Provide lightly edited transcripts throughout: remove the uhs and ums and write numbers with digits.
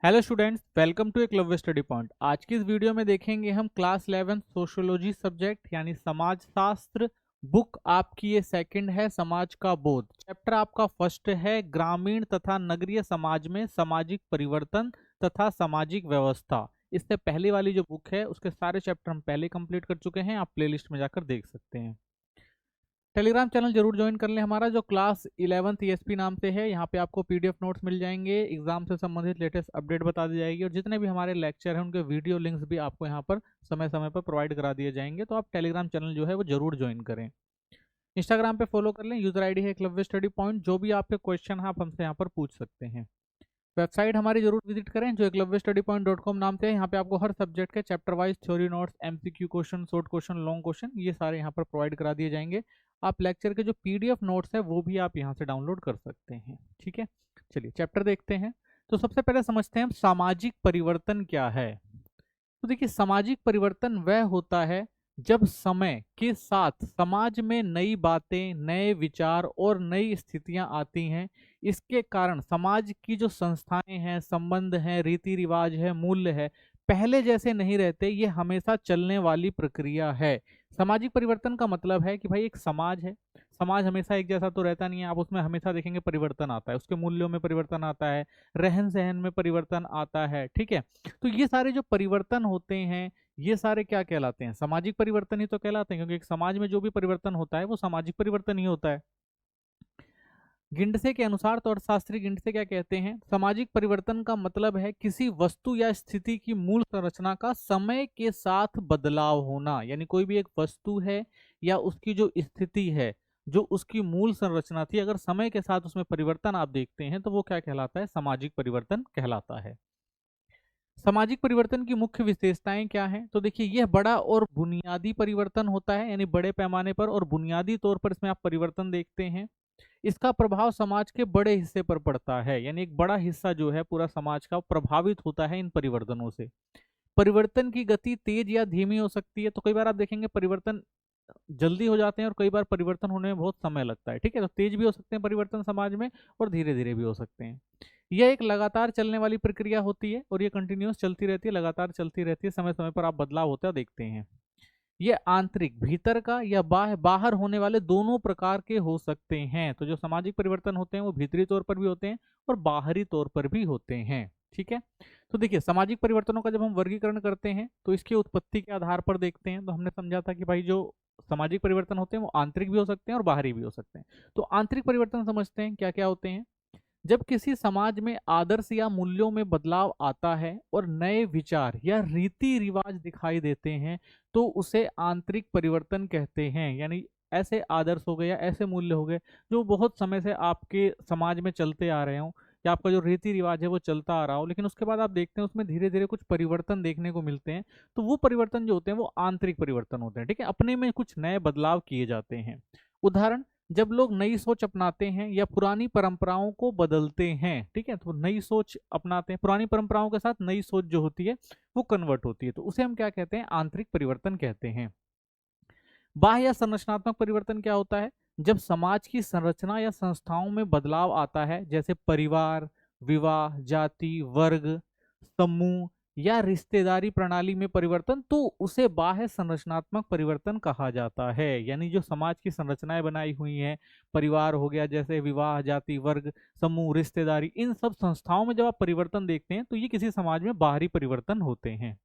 Hello students, welcome to Eklavya study point. आज की इस वीडियो में देखेंगे हम क्लास 11 सोशियोलॉजी सब्जेक्ट यानी समाज शास्त्र बुक आपकी ये सेकंड है, समाज का बोध। चैप्टर आपका फर्स्ट है, ग्रामीण तथा नगरीय समाज में सामाजिक परिवर्तन तथा सामाजिक व्यवस्था। इससे पहले वाली जो बुक है उसके सारे चैप्टर हम पहले कंप्लीट कर चुके हैं, आप प्लेलिस्ट में जाकर देख सकते हैं। टेलीग्राम चैनल जरूर ज्वाइन कर लें हमारा, जो क्लास 11th ईएसपी नाम से है। यहाँ पे आपको पीडीएफ नोट्स मिल जाएंगे, एग्जाम से संबंधित लेटेस्ट अपडेट बता दी जाएगी और जितने भी हमारे लेक्चर हैं उनके वीडियो लिंक्स भी आपको यहाँ पर समय समय पर प्रोवाइड करा दिए जाएंगे। तो आप टेलीग्राम चैनल जो है वो जरूर ज्वाइन करें। इंस्टाग्राम पे फॉलो कर लें, यूजर आईडी है एकलव्य स्टडी पॉइंट। जो भी आपके क्वेश्चन है आप हमसे यहाँ पर पूछ सकते हैं। वेबसाइट हमारी जरूर विजिट करें जो एकलव्य स्टडी पॉइंट .com नाम से है। यहाँ पे आपको हर सब्जेक्ट के chapter wise theory notes, MCQ question, short question, long question, ये सारे यहाँ पर प्रोवाइड करा दिए जाएंगे। आप लेक्चर के जो पीडीएफ नोट्स है वो भी आप यहाँ से डाउनलोड कर सकते हैं। ठीक है, चलिए चैप्टर देखते हैं। तो सबसे पहले समझते हैं हम सामाजिक परिवर्तन क्या है। तो देखिए, सामाजिक परिवर्तन वह होता है जब समय के साथ समाज में नई बातें, नए विचार और नई स्थितियां आती हैं। इसके कारण समाज की जो संस्थाएं हैं, संबंध हैं, रीति रिवाज है, मूल्य है, पहले जैसे नहीं रहते। ये हमेशा चलने वाली प्रक्रिया है। सामाजिक परिवर्तन का मतलब है कि भाई एक समाज है, समाज हमेशा एक जैसा तो रहता नहीं है। आप उसमें हमेशा देखेंगे परिवर्तन आता है, उसके मूल्यों में परिवर्तन आता है, रहन सहन में परिवर्तन आता है। ठीक है, तो ये सारे जो परिवर्तन होते हैं ये सारे क्या कहलाते हैं? सामाजिक परिवर्तन ही तो कहलाते हैं, क्योंकि एक समाज में जो भी परिवर्तन होता है वो सामाजिक परिवर्तन ही होता है। गिंडसे के अनुसार तो अर्थशास्त्री गिंडसे क्या कहते हैं, सामाजिक परिवर्तन का मतलब है किसी वस्तु या स्थिति की मूल संरचना का समय के साथ बदलाव होना। यानी कोई भी एक वस्तु है या उसकी जो स्थिति है, जो उसकी मूल संरचना थी, अगर समय के साथ उसमें परिवर्तन आप देखते हैं तो वो क्या कहलाता है? सामाजिक परिवर्तन कहलाता है। सामाजिक परिवर्तन की मुख्य विशेषताएं क्या हैं? तो देखिए, यह बड़ा और बुनियादी परिवर्तन होता है, यानी बड़े पैमाने पर और बुनियादी तौर पर इसमें आप परिवर्तन देखते हैं। इसका प्रभाव समाज के बड़े हिस्से पर पड़ता है, यानी एक बड़ा हिस्सा जो है पूरा समाज का प्रभावित होता है इन परिवर्तनों से। परिवर्तन की गति तेज या धीमी हो सकती है। तो कई बार आप देखेंगे परिवर्तन जल्दी हो जाते हैं और कई बार परिवर्तन होने में बहुत समय लगता है। ठीक है, तो तेज भी हो सकते हैं परिवर्तन समाज में और धीरे धीरे भी हो सकते हैं। यह एक लगातार चलने वाली प्रक्रिया होती है और ये कंटिन्यूस चलती रहती है, लगातार चलती रहती है। समय समय पर आप बदलाव होता देखते हैं। ये आंतरिक, भीतर का या बाहर बाहर होने वाले दोनों प्रकार के हो सकते हैं। तो जो सामाजिक परिवर्तन होते हैं वो भीतरी तौर पर भी होते हैं और बाहरी तौर पर भी होते हैं। ठीक है, तो देखिए, सामाजिक परिवर्तनों का जब हम वर्गीकरण करते हैं तो इसकी उत्पत्ति के आधार पर देखते हैं। तो हमने समझा था कि भाई जो सामाजिक परिवर्तन होते हैं वो आंतरिक भी हो सकते हैं और बाहरी भी हो सकते हैं। तो आंतरिक परिवर्तन समझते हैं क्या क्या होते हैं। जब किसी समाज में आदर्श या मूल्यों में बदलाव आता है और नए विचार या रीति रिवाज दिखाई देते हैं तो उसे आंतरिक परिवर्तन कहते हैं। यानी ऐसे आदर्श हो गए या ऐसे मूल्य हो गए जो बहुत समय से आपके समाज में चलते आ रहे हों, या आपका जो रीति रिवाज है वो चलता आ रहा हो, लेकिन उसके बाद आप देखते हैं उसमें धीरे धीरे कुछ परिवर्तन देखने को मिलते हैं। तो वो परिवर्तन जो होते हैं वो आंतरिक परिवर्तन होते हैं। ठीक है, अपने में कुछ नए बदलाव किए जाते हैं। उदाहरण, जब लोग नई सोच अपनाते हैं या पुरानी परंपराओं को बदलते हैं। ठीक है, तो नई सोच अपनाते हैं, पुरानी परंपराओं के साथ नई सोच जो होती है वो कन्वर्ट होती है, तो उसे हम क्या कहते हैं? आंतरिक परिवर्तन कहते हैं। बाह्य या संरचनात्मक परिवर्तन क्या होता है? जब समाज की संरचना या संस्थाओं में बदलाव आता है, जैसे परिवार, विवाह, जाति, वर्ग, समूह या रिश्तेदारी प्रणाली में परिवर्तन, तो उसे बाह्य संरचनात्मक परिवर्तन कहा जाता है। यानी जो समाज की संरचनाएं बनाई हुई हैं, परिवार हो गया, जैसे विवाह, जाति, वर्ग, समूह, रिश्तेदारी, इन सब संस्थाओं में जब आप परिवर्तन देखते हैं तो ये किसी समाज में बाहरी परिवर्तन होते हैं।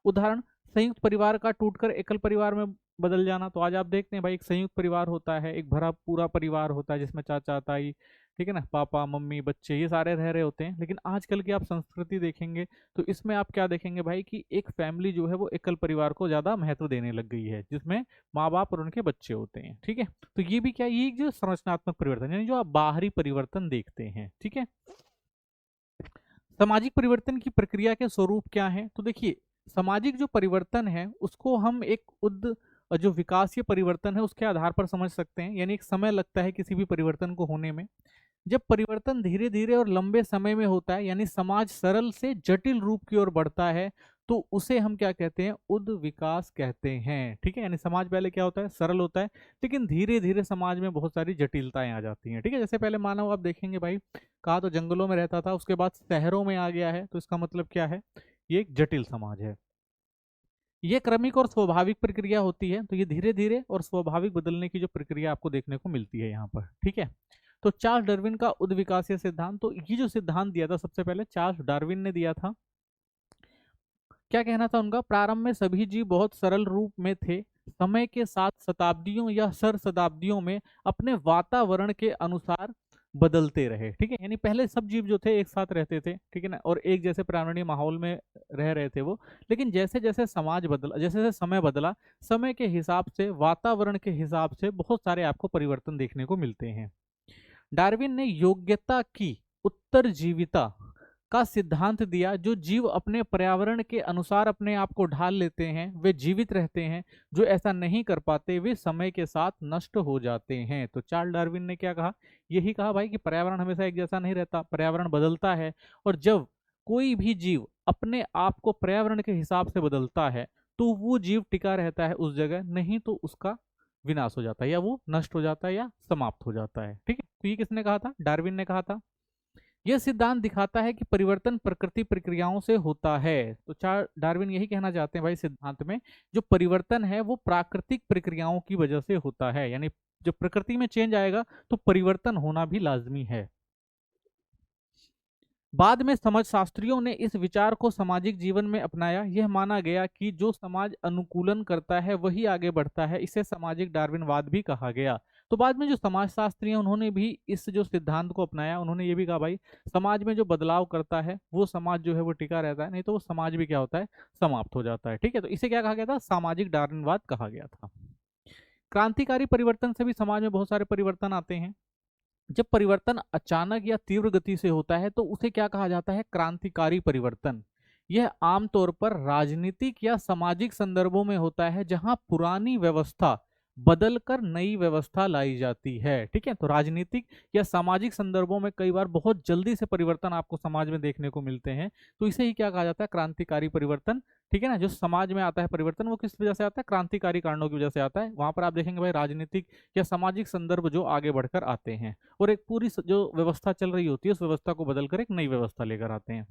उदाहरण, संयुक्त परिवार का टूटकर एकल परिवार में बदल जाना। तो आज आप देखते हैं भाई, एक संयुक्त परिवार होता है, एक भरा पूरा परिवार होता है जिसमें चाचा ताई, ठीक है ना, पापा मम्मी बच्चे, ये सारे रह रहे होते हैं। लेकिन आजकल की आप संस्कृति देखेंगे तो इसमें आप क्या देखेंगे भाई कि एक फैमिली जो है वो एकल परिवार को ज्यादा महत्व देने लग गई है, जिसमें माँ बाप और उनके बच्चे होते हैं। ठीक है, तो ये भी क्या, ये जो संरचनात्मक परिवर्तन यानी जो आप बाहरी परिवर्तन देखते हैं। ठीक है, सामाजिक परिवर्तन की प्रक्रिया के स्वरूप क्या है? तो देखिए, सामाजिक जो परिवर्तन है उसको हम एक जो विकासीय परिवर्तन है उसके आधार पर समझ सकते हैं। यानी एक समय लगता है किसी भी परिवर्तन को होने में। जब परिवर्तन धीरे धीरे और लंबे समय में होता है, यानी समाज सरल से जटिल रूप की ओर बढ़ता है, तो उसे हम क्या कहते हैं, उद्विकास कहते हैं। ठीक है, यानी समाज पहले क्या होता है, सरल होता है, लेकिन धीरे धीरे समाज में बहुत सारी जटिलताएं आ जाती हैं। ठीक है, जैसे पहले मानव आप देखेंगे भाई, कहा तो जंगलों में रहता था, उसके बाद शहरों में आ गया है, तो इसका मतलब क्या है, ये एक जटिल समाज है। ये क्रमिक और स्वाभाविक प्रक्रिया होती है, तो ये धीरे धीरे और स्वाभाविक बदलने की जो प्रक्रिया आपको देखने को मिलती है यहाँ पर। ठीक है, तो चार्ल्स डार्विन का उद्विकासीय सिद्धांत, तो ये जो सिद्धांत दिया था सबसे पहले चार्ल्स डार्विन ने दिया था। क्या कहना था उनका, प्रारंभ में सभी जीव बहुत सरल रूप में थे, समय के साथ शताब्दियों या सहस्राब्दियों में अपने वातावरण के अनुसार बदलते रहे। ठीक है, यानी पहले सब जीव जो थे एक साथ रहते थे, ठीक है ना, और एक जैसे पर्यावरणीय माहौल में रह रहे थे वो, लेकिन जैसे जैसे समाज बदला, जैसे जैसे समय बदला, समय के हिसाब से, वातावरण के हिसाब से बहुत सारे आपको परिवर्तन देखने को मिलते हैं। डार्विन ने योग्यता की उत्तरजीविता का सिद्धांत दिया। जो जीव अपने पर्यावरण के अनुसार अपने आप को ढाल लेते हैं वे जीवित रहते हैं, जो ऐसा नहीं कर पाते वे समय के साथ नष्ट हो जाते हैं। तो चार्ल्स डार्विन ने क्या कहा, यही कहा भाई कि पर्यावरण हमेशा एक जैसा नहीं रहता, पर्यावरण बदलता है, और जब कोई भी जीव अपने आप को पर्यावरण के हिसाब से बदलता है तो वो जीव टिका रहता है उस जगह, नहीं तो उसका विनाश हो जाता है, या वो नष्ट हो जाता है, या समाप्त हो जाता है। ठीक है, तो ये किसने कहा था, डार्विन ने कहा था। यह सिद्धांत दिखाता है कि परिवर्तन प्रकृति प्रक्रियाओं से होता है। तो चार डार्विन यही कहना चाहते हैं भाई सिद्धांत में, जो परिवर्तन है वो प्राकृतिक प्रक्रियाओं की वजह से होता है, यानी जब प्रकृति में चेंज आएगा तो परिवर्तन होना भी लाजमी है। बाद में समाजशास्त्रियों ने इस विचार को सामाजिक जीवन में अपनाया। यह माना गया कि जो समाज अनुकूलन करता है वही आगे बढ़ता है, इसे सामाजिक डार्विनवाद भी कहा गया। तो बाद में जो समाजशास्त्री हैं उन्होंने भी इस जो सिद्धांत को अपनाया, उन्होंने ये भी कहा भाई समाज में जो बदलाव करता है वो समाज जो है वो टिका रहता है, नहीं तो वो समाज भी क्या होता है, समाप्त हो जाता है। ठीक है, तो इसे क्या कहा गया था, सामाजिक डार्विनवाद कहा गया था। क्रांतिकारी परिवर्तन से भी समाज में बहुत सारे परिवर्तन आते हैं। जब परिवर्तन अचानक या तीव्र गति से होता है तो उसे क्या कहा जाता है, क्रांतिकारी परिवर्तन। यह आमतौर पर राजनीतिक या सामाजिक संदर्भों में होता है, जहां पुरानी व्यवस्था बदलकर नई व्यवस्था लाई जाती है। ठीक है, तो राजनीतिक या सामाजिक संदर्भों में कई बार बहुत जल्दी से परिवर्तन आपको समाज में देखने को मिलते हैं, तो इसे ही क्या कहा जाता है, क्रांतिकारी परिवर्तन। ठीक है ना, जो समाज में आता है परिवर्तन वो किस वजह से आता है, क्रांतिकारी कारणों की वजह से आता है। वहां पर आप देखेंगे भाई राजनीतिक या सामाजिक संदर्भ जो आगे बढ़कर आते हैं, और एक पूरी जो व्यवस्था चल रही होती है उस व्यवस्था को बदलकर एक नई व्यवस्था लेकर आते हैं।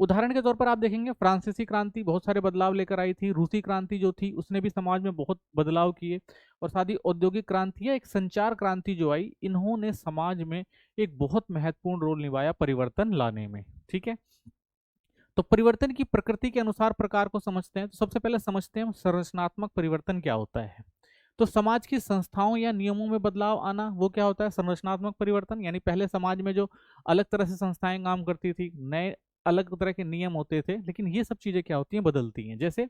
उदाहरण के तौर पर आप देखेंगे फ्रांसीसी क्रांति बहुत सारे बदलाव लेकर आई थी, रूसी क्रांति जो थी उसने भी समाज में बहुत बदलाव किए, और साथ ही औद्योगिक क्रांति या एक संचार क्रांति जो आई, इन्होंने समाज में एक बहुत महत्वपूर्ण रोल निभाया परिवर्तन लाने में। ठीक है, तो परिवर्तन की प्रकृति के अनुसार प्रकार को समझते हैं। तो सबसे पहले समझते हैं संरचनात्मक परिवर्तन क्या होता है। तो समाज की संस्थाओं या नियमों में बदलाव आना वो क्या होता है, संरचनात्मक परिवर्तन। यानी पहले समाज में जो अलग तरह से संस्थाएं काम करती थी, नए अलग तरह के नियम होते थे, लेकिन ये सब चीजें क्या होती हैं, बदलती हैं। जैसे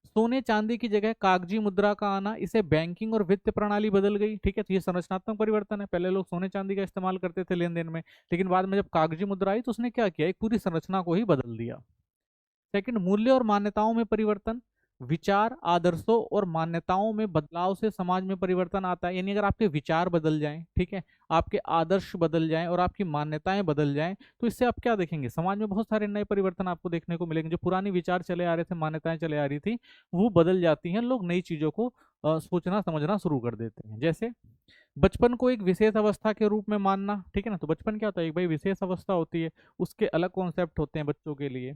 सोने चांदी की जगह कागजी मुद्रा का आना, इसे बैंकिंग और वित्त प्रणाली बदल गई। ठीक है, तो ये संरचनात्मक परिवर्तन है। पहले लोग सोने चांदी का इस्तेमाल करते थे लेन देन में, लेकिन बाद में जब कागजी मुद्रा आई तो उसने क्या किया, एक पूरी संरचना को ही बदल दिया। सेकंड, मूल्य और मान्यताओं में परिवर्तन। विचार, आदर्शों और मान्यताओं में बदलाव से समाज में परिवर्तन आता है। यानी अगर आपके विचार बदल जाएं, ठीक है, आपके आदर्श बदल जाएं और आपकी मान्यताएं बदल जाएं, तो इससे आप क्या देखेंगे, समाज में बहुत सारे नए परिवर्तन आपको देखने को मिलेंगे। जो पुरानी विचार चले आ रहे थे, मान्यताएं चले आ रही थी, वो बदल जाती हैं, लोग नई चीजों को सोचना समझना शुरू कर देते हैं। जैसे बचपन को एक विशेष अवस्था के रूप में मानना। ठीक है ना, तो बचपन क्या होता है, एक भाई विशेष अवस्था होती है, उसके अलग कॉन्सेप्ट होते हैं बच्चों के लिए।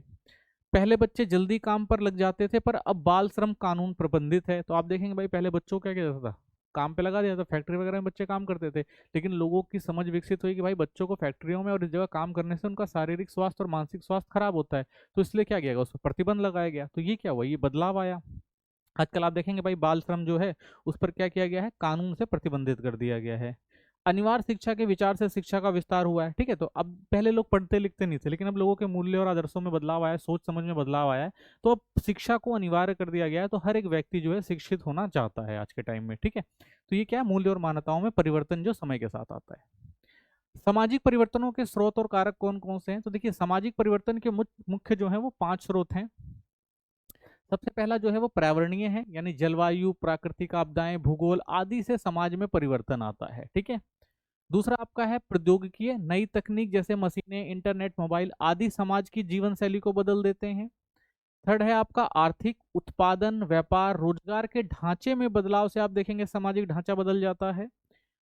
पहले बच्चे जल्दी काम पर लग जाते थे, पर अब बाल श्रम कानून प्रतिबंधित है। तो आप देखेंगे भाई पहले बच्चों को क्या किया जाता था, काम पे लगा दिया था, फैक्ट्री वगैरह में बच्चे काम करते थे, लेकिन लोगों की समझ विकसित हुई कि भाई बच्चों को फैक्ट्रियों में और इस जगह काम करने से उनका शारीरिक स्वास्थ्य और मानसिक स्वास्थ्य खराब होता है, तो इसलिए क्या किया गया, उस पर प्रतिबंध लगाया गया। तो ये क्या हुआ, ये बदलाव आया। आजकल आप देखेंगे भाई बाल श्रम जो है उस पर क्या किया गया है, कानून से प्रतिबंधित कर दिया गया है। अनिवार्य शिक्षा के विचार से शिक्षा का विस्तार हुआ है। ठीक है, तो अब पहले लोग पढ़ते लिखते नहीं थे, लेकिन अब लोगों के मूल्य और आदर्शों में बदलाव आया है, सोच समझ में बदलाव आया है, तो अब शिक्षा को अनिवार्य कर दिया गया है। तो हर एक व्यक्ति जो है शिक्षित होना चाहता है आज के टाइम में। ठीक है, तो ये क्या है, मूल्य और मान्यताओं में परिवर्तन जो समय के साथ आता है। सामाजिक परिवर्तनों के स्रोत और कारक कौन कौन से हैं, तो देखिए सामाजिक परिवर्तन के मुख्य जो है वो 5 स्रोत हैं। सबसे पहला जो है वो पर्यावरणीय है, यानी जलवायु, प्राकृतिक आपदाएं, भूगोल आदि से समाज में परिवर्तन आता है। ठीक है, दूसरा आपका है प्रौद्योगिकी, नई तकनीक जैसे मशीनें, इंटरनेट, मोबाइल आदि समाज की जीवन शैली को बदल देते हैं। थर्ड है आपका आर्थिक उत्पादन, व्यापार, रोजगार के ढांचे में बदलाव से आप देखेंगे सामाजिक ढांचा बदल जाता है।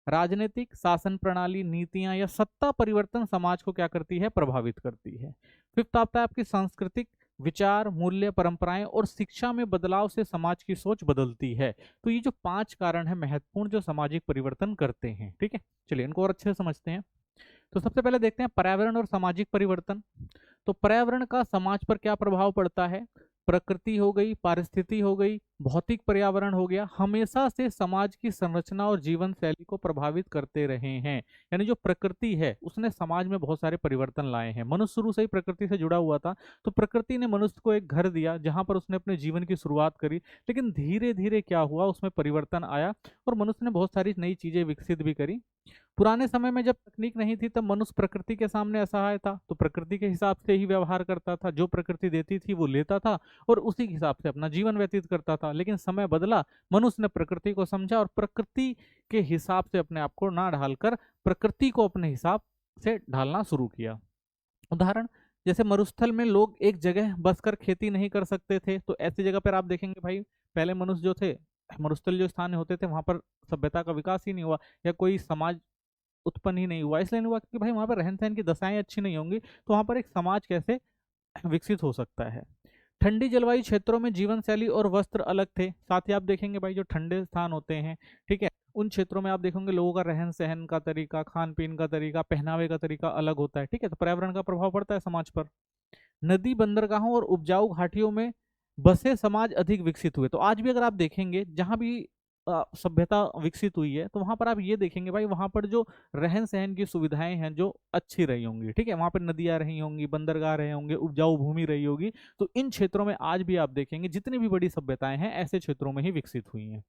राजनीतिक शासन प्रणाली, नीतियां या सत्ता परिवर्तन समाज को क्या करती है, प्रभावित करती है। फिफ्थ आता है आपकी सांस्कृतिक विचार, मूल्य, परंपराएं और शिक्षा में बदलाव से समाज की सोच बदलती है। तो ये जो 5 कारण है महत्वपूर्ण जो सामाजिक परिवर्तन करते हैं, ठीक है। चलिए इनको और अच्छे से समझते हैं। तो सबसे पहले देखते हैं पर्यावरण और सामाजिक परिवर्तन। तो पर्यावरण का समाज पर क्या प्रभाव पड़ता है। प्रकृति हो गई, पारिस्थिति हो गई, भौतिक पर्यावरण हो गया, हमेशा से समाज की संरचना और जीवन शैली को प्रभावित करते रहे हैं। यानी जो प्रकृति है उसने समाज में बहुत सारे परिवर्तन लाए हैं। मनुष्य शुरू से ही प्रकृति से जुड़ा हुआ था, तो प्रकृति ने मनुष्य को एक घर दिया जहां पर उसने अपने जीवन की शुरुआत करी। लेकिन धीरे धीरे क्या हुआ, उसमें परिवर्तन आया और मनुष्य ने बहुत सारी नई चीजें विकसित भी करी। पुराने समय में जब तकनीक नहीं थी तब मनुष्य प्रकृति के सामने असहाय था, तो प्रकृति के हिसाब से ही व्यवहार करता था, जो प्रकृति देती थी वो लेता था और उसी के हिसाब से अपना जीवन व्यतीत करता था। लेकिन समय बदला, मनुष्य ने प्रकृति को समझा और प्रकृति के हिसाब से अपने आप को ना ढालकर प्रकृति को अपने हिसाब से ढालना शुरू किया। उदाहरण, जैसे मरुस्थल में लोग एक जगह बसकर खेती नहीं कर सकते थे, तो ऐसी जगह पर आप देखेंगे भाई पहले मनुष्य जो थे, मरुस्थल जो स्थान होते थे वहां पर सभ्यता का विकास ही नहीं हुआ या कोई समाज उत्पन्न ही नहीं हुआ। इसलिए नहीं हुआ क्योंकि भाई वहां पर रहन सहन की दशाएं अच्छी नहीं होंगी, तो वहां पर एक समाज कैसे विकसित हो सकता है। ठंडी जलवायु क्षेत्रों में जीवन शैली और वस्त्र अलग थे। साथ ही आप देखेंगे भाई जो ठंडे स्थान होते हैं, ठीक है, उन क्षेत्रों में आप देखेंगे लोगों का रहन सहन का तरीका, खान पीन का तरीका, पहनावे का तरीका अलग होता है, ठीक है। तो पर्यावरण का प्रभाव पड़ता है समाज पर। नदी, बंदरगाहों और उपजाऊ घाटियों में बसे समाज अधिक विकसित हुए। तो आज भी अगर आप देखेंगे जहां भी सभ्यता विकसित हुई है, तो वहां पर आप ये देखेंगे भाई वहां पर जो रहन सहन की सुविधाएं हैं जो अच्छी रही होंगी, ठीक है, वहां पर नदियां रही होंगी, बंदरगाह रहे होंगे, उपजाऊ भूमि रही होगी। तो इन क्षेत्रों में आज भी आप देखेंगे जितनी भी बड़ी सभ्यताएं हैं ऐसे क्षेत्रों में ही विकसित हुई हैं।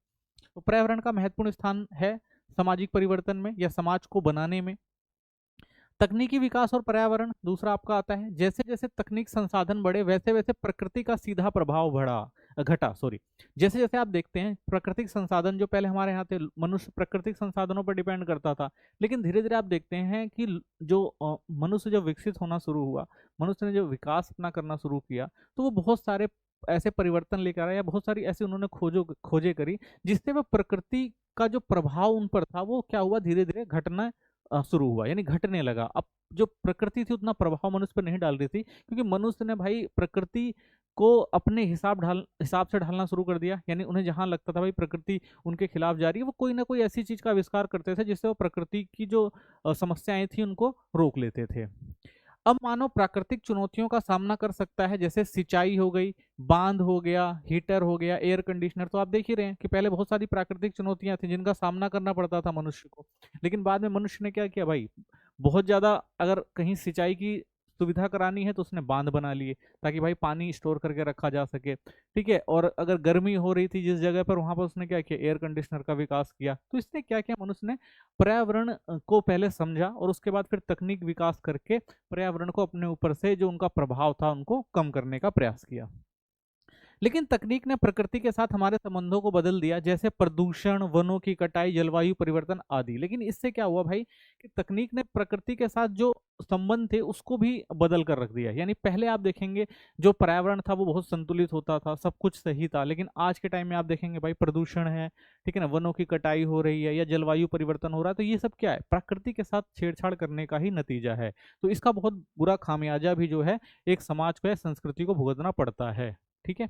तो पर्यावरण का महत्वपूर्ण स्थान है सामाजिक परिवर्तन में या समाज को बनाने में। तकनीकी विकास और पर्यावरण दूसरा आपका आता है। जैसे जैसे तकनीक संसाधन बढ़े वैसे वैसे प्रकृति का सीधा प्रभाव घटा सॉरी। जैसे जैसे आप देखते हैं प्राकृतिक संसाधन जो पहले हमारे यहाँ थे, मनुष्य प्राकृतिक संसाधनों पर डिपेंड करता था, लेकिन धीरे धीरे आप देखते हैं कि जो मनुष्य जब विकसित होना शुरू हुआ, मनुष्य ने जो विकास अपना करना शुरू किया, तो वो बहुत सारे ऐसे परिवर्तन लेकर आया या बहुत सारी ऐसे उन्होंने खोजे करी जिससे वह प्रकृति का जो प्रभाव उन पर था वो क्या हुआ, धीरे धीरे घटना शुरू हुआ, यानी घटने लगा। अब जो प्रकृति थी उतना प्रभाव मनुष्य पर नहीं डाल रही थी, क्योंकि मनुष्य ने भाई प्रकृति को अपने हिसाब से ढालना शुरू कर दिया। यानी उन्हें जहां लगता था भाई प्रकृति उनके खिलाफ जा रही है, वो कोई ना कोई ऐसी चीज का आविष्कार करते थे जिससे वो प्रकृति की जो समस्याएं थी उनको रोक लेते थे। अब मानव प्राकृतिक चुनौतियों का सामना कर सकता है, जैसे सिंचाई हो गई, बांध हो गया, हीटर हो गया, एयर कंडीशनर। तो आप देख ही रहे हैं कि पहले बहुत सारी प्राकृतिक चुनौतियां थी जिनका सामना करना पड़ता था मनुष्य को, लेकिन बाद में मनुष्य ने क्या किया भाई, बहुत ज्यादा अगर कहीं सिंचाई की सुविधा करानी है तो उसने बांध बना लिए ताकि भाई पानी स्टोर करके रखा जा सके, ठीक है। और अगर गर्मी हो रही थी जिस जगह पर, वहां पर उसने क्या किया, एयर कंडीशनर का विकास किया। तो इसने क्या किया, मनुष्य ने पर्यावरण को पहले समझा और उसके बाद फिर तकनीक विकास करके पर्यावरण को अपने ऊपर से जो उनका प्रभाव था उनको कम करने का प्रयास किया। लेकिन तकनीक ने प्रकृति के साथ हमारे संबंधों को बदल दिया, जैसे प्रदूषण, वनों की कटाई, जलवायु परिवर्तन आदि। लेकिन इससे क्या हुआ भाई कि तकनीक ने प्रकृति के साथ जो संबंध थे उसको भी बदल कर रख दिया। यानी पहले आप देखेंगे जो पर्यावरण था वो बहुत संतुलित होता था, सब कुछ सही था, लेकिन आज के टाइम में आप देखेंगे भाई प्रदूषण है, ठीक है ना, वनों की कटाई हो रही है या जलवायु परिवर्तन हो रहा है। तो ये सब क्या है, प्रकृति के साथ छेड़छाड़ करने का ही नतीजा है। तो इसका बहुत बुरा खामियाजा भी जो है एक समाज को या संस्कृति को भुगतना पड़ता है, ठीक है।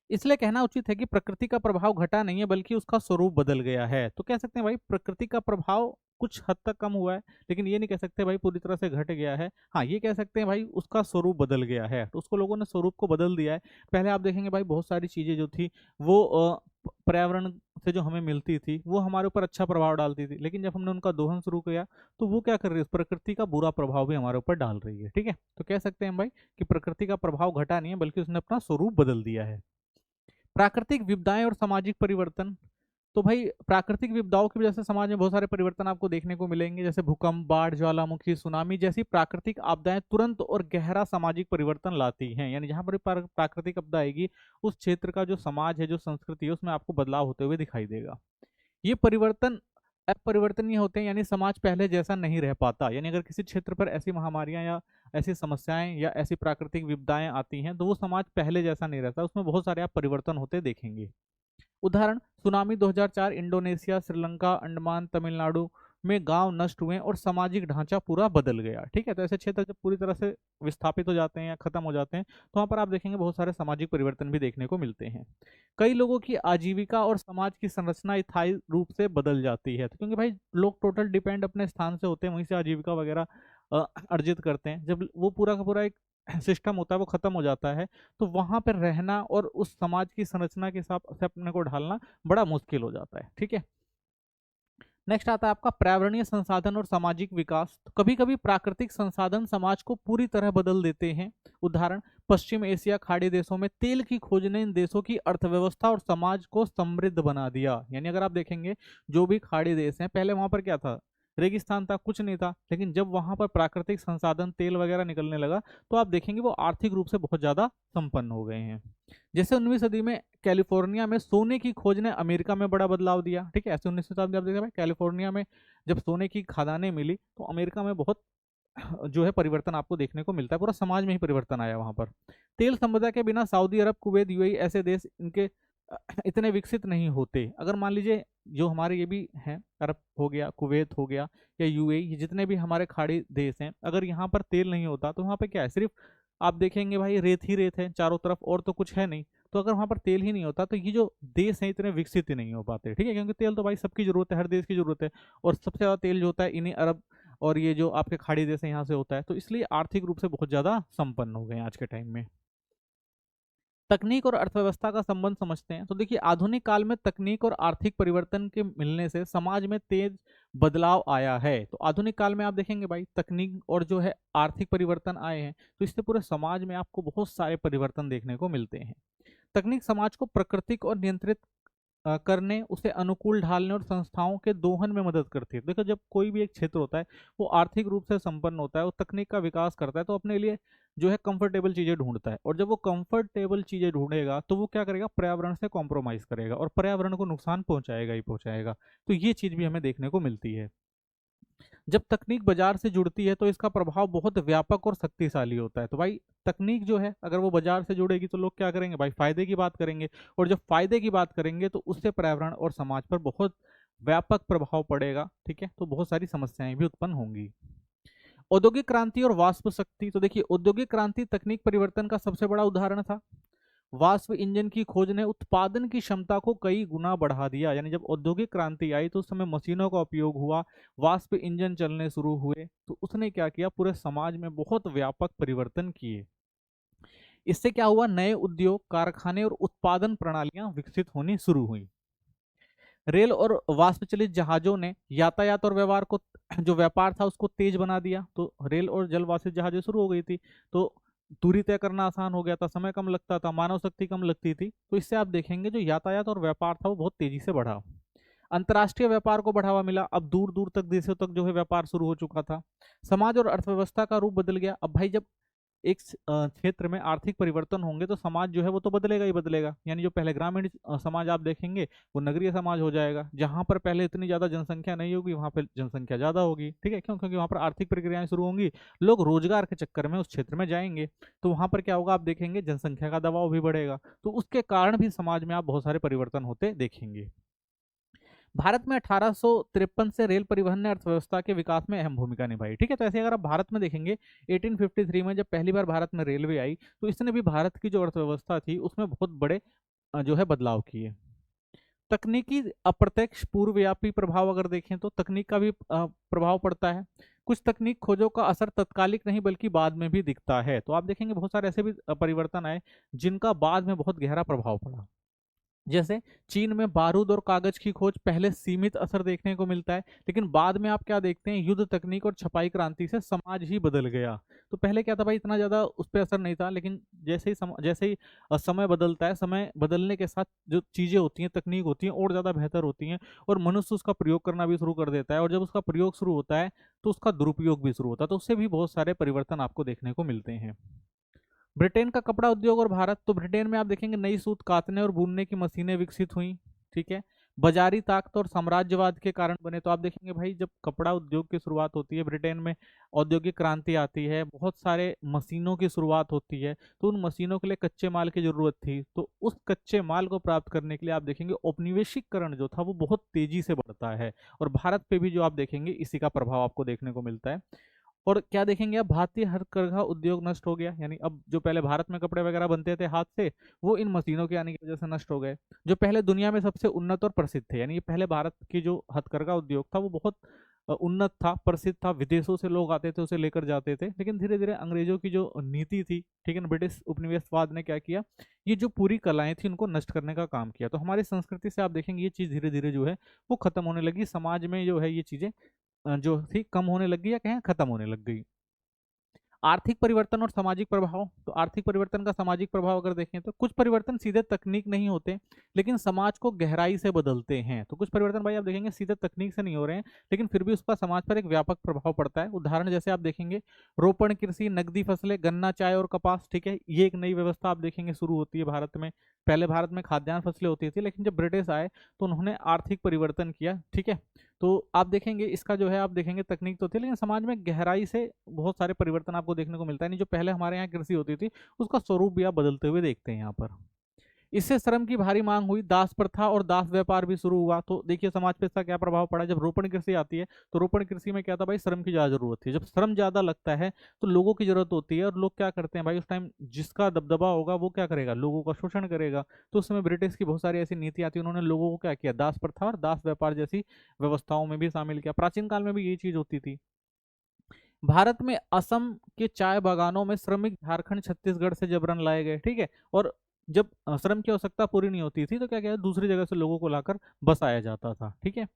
इसलिए कहना उचित है कि प्रकृति का प्रभाव घटा नहीं है बल्कि उसका स्वरूप बदल गया है। तो कह सकते हैं भाई प्रकृति का प्रभाव कुछ हद तक कम हुआ है, लेकिन ये नहीं कह सकते भाई पूरी तरह से घट गया है। हाँ, ये कह सकते हैं भाई उसका स्वरूप बदल गया है, तो उसको लोगों ने स्वरूप को बदल दिया है। पहले आप देखेंगे भाई बहुत सारी चीजें जो थी वो पर्यावरण से जो हमें मिलती थी वो हमारे ऊपर अच्छा प्रभाव डालती थी, लेकिन जब हमने उनका दोहन शुरू किया तो वो क्या कर रही है, प्रकृति का बुरा प्रभाव भी हमारे ऊपर डाल रही है, ठीक है। तो कह सकते हैं भाई कि प्रकृति का प्रभाव घटा नहीं है बल्कि उसने अपना स्वरूप बदल दिया है। प्राकृतिक विपदाएं और सामाजिक परिवर्तन। तो भाई प्राकृतिक विपदाओं की वजह से समाज में बहुत सारे परिवर्तन आपको देखने को मिलेंगे, जैसे भूकंप, बाढ़, ज्वालामुखी, सुनामी जैसी प्राकृतिक आपदाएं तुरंत और गहरा सामाजिक परिवर्तन लाती हैं। यानी जहां पर प्राकृतिक आपदा आएगी उस क्षेत्र का जो समाज है, जो संस्कृति है, उसमें आपको बदलाव होते हुए दिखाई देगा। ये परिवर्तन अपरिवर्तनीय होते हैं, यानी समाज पहले जैसा नहीं रह पाता। यानी अगर किसी क्षेत्र पर ऐसी महामारियां या ऐसी समस्याएं या ऐसी प्राकृतिक विपदाएं आती हैं तो वो समाज पहले जैसा नहीं रहता, उसमें बहुत सारे आप परिवर्तन होते देखेंगे। उदाहरण, सुनामी 2004, इंडोनेशिया, श्रीलंका, अंडमान, तमिलनाडु में गांव नष्ट हुए और सामाजिक ढांचा पूरा बदल गया। ठीक है, तो ऐसे क्षेत्र जब पूरी तरह से विस्थापित हो जाते हैं या खत्म हो जाते हैं तो वहां पर आप देखेंगे बहुत सारे सामाजिक परिवर्तन भी देखने को मिलते हैं। कई लोगों की आजीविका और समाज की संरचना स्थायी रूप से बदल जाती है, तो क्योंकि भाई लोग टोटल डिपेंड अपने स्थान से होते हैं, वहीं से आजीविका वगैरह अर्जित करते हैं। जब वो पूरा का पूरा एक सिस्टम होता है वो खत्म हो जाता है तो वहां पर रहना और उस समाज की संरचना के हिसाब से अपने को ढालना बड़ा मुश्किल हो जाता है। ठीक है, नेक्स्ट आता है आपका पर्यावरणीय संसाधन और सामाजिक विकास। तो कभी कभी प्राकृतिक संसाधन समाज को पूरी तरह बदल देते हैं। उदाहरण, पश्चिम एशिया खाड़ी देशों में तेल की खोज ने इन देशों की अर्थव्यवस्था और समाज को समृद्ध बना दिया। यानी अगर आप देखेंगे जो भी खाड़ी देश हैं, पहले वहां पर क्या था, रेगिस्तान था, कुछ नहीं था, लेकिन जब वहां पर प्राकृतिक संसाधन तेल वगैरह निकलने लगा तो आप देखेंगे वो आर्थिक रूप से बहुत ज्यादा संपन्न हो गए हैं। जैसे 19वीं सदी में कैलिफोर्निया में सोने की खोज ने अमेरिका में बड़ा बदलाव दिया। ठीक है, ऐसे 19वीं शताब्दी आप देखते हैं कैलिफोर्निया में जब सोने की खदानें मिली तो अमेरिका में बहुत जो है परिवर्तन आपको देखने को मिलता है, पूरा समाज में ही परिवर्तन आया वहां पर। तेल संपदा के बिना सऊदी अरब, कुवैत, यूएई ऐसे देश इनके इतने विकसित नहीं होते। अगर मान लीजिए जो हमारे ये भी हैं, अरब हो गया, कुवैत हो गया या यूएई, ये जितने भी हमारे खाड़ी देश हैं, अगर यहाँ पर तेल नहीं होता तो वहाँ पे क्या है, सिर्फ आप देखेंगे भाई रेत ही रेत है चारों तरफ और तो कुछ है नहीं। तो अगर वहां पर तेल ही नहीं होता तो ये जो देश हैं इतने विकसित ही नहीं हो पाते। ठीक है, क्योंकि तेल तो भाई सबकी जरूरत है, हर देश की जरूरत है, और सबसे ज्यादा तेल जो होता है इन्हीं अरब और ये जो आपके खाड़ी देश है यहाँ से होता है, तो इसलिए आर्थिक रूप से बहुत ज्यादा संपन्न हो गए हैं आज के टाइम में। तकनीक और अर्थव्यवस्था का संबंध समझते हैं। तो देखिए आधुनिक काल में तकनीक और आर्थिक परिवर्तन के मिलने से समाज में तेज बदलाव आया है। तो आधुनिक काल में आप देखेंगे भाई तकनीक और जो है आर्थिक परिवर्तन आए हैं तो इससे पूरे समाज में आपको बहुत सारे परिवर्तन देखने को मिलते हैं। तकनीक समाज को प्राकृतिक और नियंत्रित करने, उसे अनुकूल ढालने और संस्थाओं के दोहन में मदद करती है। देखो जब कोई भी एक क्षेत्र होता है वो आर्थिक रूप से संपन्न होता है, वो तकनीक का विकास करता है तो अपने लिए जो है कंफर्टेबल चीजें ढूंढता है, और जब वो कंफर्टेबल चीजें ढूंढेगा तो वो क्या करेगा, पर्यावरण से कॉम्प्रोमाइज करेगा और पर्यावरण को नुकसान पहुंचाएगा ही पहुंचाएगा। तो ये चीज भी हमें देखने को मिलती है। जब तकनीक बाजार से जुड़ती है तो इसका प्रभाव बहुत व्यापक और शक्तिशाली होता है। तो भाई तकनीक जो है अगर वो बाजार से जुड़ेगी तो लोग क्या करेंगे भाई, फायदे की बात करेंगे, और जब फायदे की बात करेंगे तो उससे पर्यावरण और समाज पर बहुत व्यापक प्रभाव पड़ेगा। ठीक है, तो बहुत सारी समस्याएं भी उत्पन्न होंगी। औद्योगिक क्रांति और वाष्प शक्ति। तो देखिए औद्योगिक क्रांति तकनीक परिवर्तन का सबसे बड़ा उदाहरण था। वाष्प इंजन की खोज ने उत्पादन की क्षमता को कई गुना बढ़ा दिया। यानी जब औद्योगिक क्रांति आई तो उस समय मशीनों का उपयोग हुआ, वाष्प इंजन चलने शुरू हुए, तो उसने क्या किया, पूरे समाज में बहुत व्यापक परिवर्तन किए। इससे क्या हुआ, नए उद्योग, कारखाने और उत्पादन प्रणालियां विकसित होनी शुरू हुई। रेल और वाष्प चलित जहाजों ने यातायात और व्यवहार को जो व्यापार था उसको तेज बना दिया। तो रेल और जल वाष्प जहाजें शुरू हो गई थी तो दूरी तय करना आसान हो गया था, समय कम लगता था, मानव शक्ति कम लगती थी। तो इससे आप देखेंगे जो यातायात और व्यापार था वो बहुत तेजी से बढ़ा। अंतर्राष्ट्रीय व्यापार को बढ़ावा मिला, अब दूर दूर तक देशों तक जो है व्यापार शुरू हो चुका था। समाज और अर्थव्यवस्था का रूप बदल गया। अब भाई जब एक क्षेत्र में आर्थिक परिवर्तन होंगे तो समाज जो है वो तो बदलेगा ही बदलेगा। यानी जो पहले ग्रामीण समाज आप देखेंगे वो नगरीय समाज हो जाएगा। जहां पर पहले इतनी ज्यादा जनसंख्या नहीं होगी वहां पर जनसंख्या ज्यादा होगी। ठीक है, क्यों, क्योंकि वहां पर आर्थिक प्रक्रियाएं शुरू होंगी, लोग रोजगार के चक्कर में उस क्षेत्र में जाएंगे, तो वहां पर क्या होगा, आप देखेंगे जनसंख्या का दबाव भी बढ़ेगा। तो उसके कारण भी समाज में आप बहुत सारे परिवर्तन होते देखेंगे। भारत में 1853 से रेल परिवहन ने अर्थव्यवस्था के विकास में अहम भूमिका निभाई। ठीक है, तो ऐसे अगर आप भारत में देखेंगे 1853 में जब पहली बार भारत में रेलवे आई तो इसने भी भारत की जो अर्थव्यवस्था थी उसमें बहुत बड़े जो है बदलाव किए। तकनीकी अप्रत्यक्ष पूर्वव्यापी प्रभाव अगर देखें तो तकनीक का भी प्रभाव पड़ता है। कुछ तकनीक खोजों का असर तत्कालिक नहीं बल्कि बाद में भी दिखता है। तो आप देखेंगे बहुत सारे ऐसे भी परिवर्तन आए जिनका बाद में बहुत गहरा प्रभाव पड़ा। जैसे चीन में बारूद और कागज की खोज, पहले सीमित असर देखने को मिलता है लेकिन बाद में आप क्या देखते हैं, युद्ध तकनीक और छपाई क्रांति से समाज ही बदल गया। तो पहले क्या था भाई, इतना ज्यादा उस पर असर नहीं था, लेकिन जैसे ही समय बदलता है, समय बदलने के साथ जो चीजें होती हैं, तकनीक होती हैं और ज्यादा बेहतर होती हैं और मनुष्य उसका प्रयोग करना भी शुरू कर देता है, और जब उसका प्रयोग शुरू होता है तो उसका दुरुपयोग भी शुरू होता है, तो उससे भी बहुत सारे परिवर्तन आपको देखने को मिलते हैं। ब्रिटेन का कपड़ा उद्योग और भारत। तो ब्रिटेन में आप देखेंगे नई सूत कातने और बुनने की मशीनें विकसित हुई। ठीक है, बाजारी ताकत और साम्राज्यवाद के कारण बने। तो आप देखेंगे भाई जब कपड़ा उद्योग की शुरुआत होती है ब्रिटेन में, औद्योगिक क्रांति आती है, बहुत सारे मशीनों की शुरुआत होती है, तो उन मशीनों के लिए कच्चे माल की जरूरत थी। तो उस कच्चे माल को प्राप्त करने के लिए आप देखेंगे औपनिवेशिकरण जो था वो बहुत तेजी से बढ़ता है, और भारत पे भी जो आप देखेंगे इसी का प्रभाव आपको देखने को मिलता है। और क्या देखेंगे आप, भारतीय हथकरघा उद्योग नष्ट हो गया, यानी अब जो पहले भारत में कपड़े वगैरह बनते थे हाथ से, वो इन मशीनों के आने की वजह से नष्ट हो गए। जो पहले दुनिया में सबसे उन्नत और प्रसिद्ध थे, यानी ये पहले भारत की जो हथकरघा उद्योग था वो बहुत उन्नत था, प्रसिद्ध था, विदेशों से लोग आते थे उसे लेकर जाते थे। लेकिन धीरे धीरे अंग्रेजों की जो नीति थी, ठीक है ना, ब्रिटिश उपनिवेशवाद ने क्या किया, ये जो पूरी कलाएं थी उनको नष्ट करने का काम किया। तो हमारी संस्कृति से आप देखेंगे ये चीज धीरे धीरे जो है वो खत्म होने लगी, समाज में जो है ये चीजें जो थी कम होने लगी, या कहें खत्म होने लग गई। आर्थिक परिवर्तन और सामाजिक प्रभाव। तो आर्थिक परिवर्तन का सामाजिक प्रभाव अगर देखें तो कुछ परिवर्तन सीधे तकनीक नहीं होते, लेकिन समाज को गहराई से बदलते हैं। तो कुछ परिवर्तन भाई आप देखेंगे सीधे तकनीक से नहीं हो रहे हैं, लेकिन फिर भी उसका समाज पर एक व्यापक प्रभाव पड़ता है। उदाहरण जैसे आप देखेंगे रोपण कृषि, नकदी फसलें, गन्ना, चाय और कपास, ठीक है, ये एक नई व्यवस्था आप देखेंगे शुरू होती है भारत में। पहले भारत में खाद्यान्न फसलें होती थी, लेकिन जब ब्रिटिश आए तो उन्होंने आर्थिक परिवर्तन किया, ठीक है। तो आप देखेंगे इसका जो है, आप देखेंगे तकनीक तो थी, लेकिन समाज में गहराई से बहुत सारे परिवर्तन आपको देखने को मिलता है। नहीं, जो पहले हमारे यहाँ कृषि होती थी उसका स्वरूप भी आप बदलते हुए देखते हैं यहाँ पर। इससे श्रम की भारी मांग हुई, दास प्रथा और दास व्यापार भी शुरू हुआ। तो देखिए समाज पे इसका क्या प्रभाव पड़ा। जब रोपण कृषि आती है तो रोपण कृषि में क्या था भाई, श्रम की ज्यादा जरूरत थी। जब श्रम ज्यादा लगता है तो लोगों की जरूरत होती है, और लोग क्या करते हैं भाई, उस टाइम जिसका दबदबा होगा वो क्या करेगा, लोगों का शोषण करेगा। तो उस समय ब्रिटिश की बहुत सारी ऐसी नीति आती है, उन्होंने लोगों को क्या किया, दास प्रथा और दास व्यापार जैसी व्यवस्थाओं में भी शामिल किया। प्राचीन काल में भी यही चीज होती थी। भारत में असम के चाय बागानों में श्रमिक झारखंड छत्तीसगढ़ से जबरन लाए गए, ठीक है। और जब श्रम की आवश्यकता पूरी नहीं होती थी तो क्या किया, दूसरी जगह से लोगों को लाकर बसाया जाता था, ठीक है।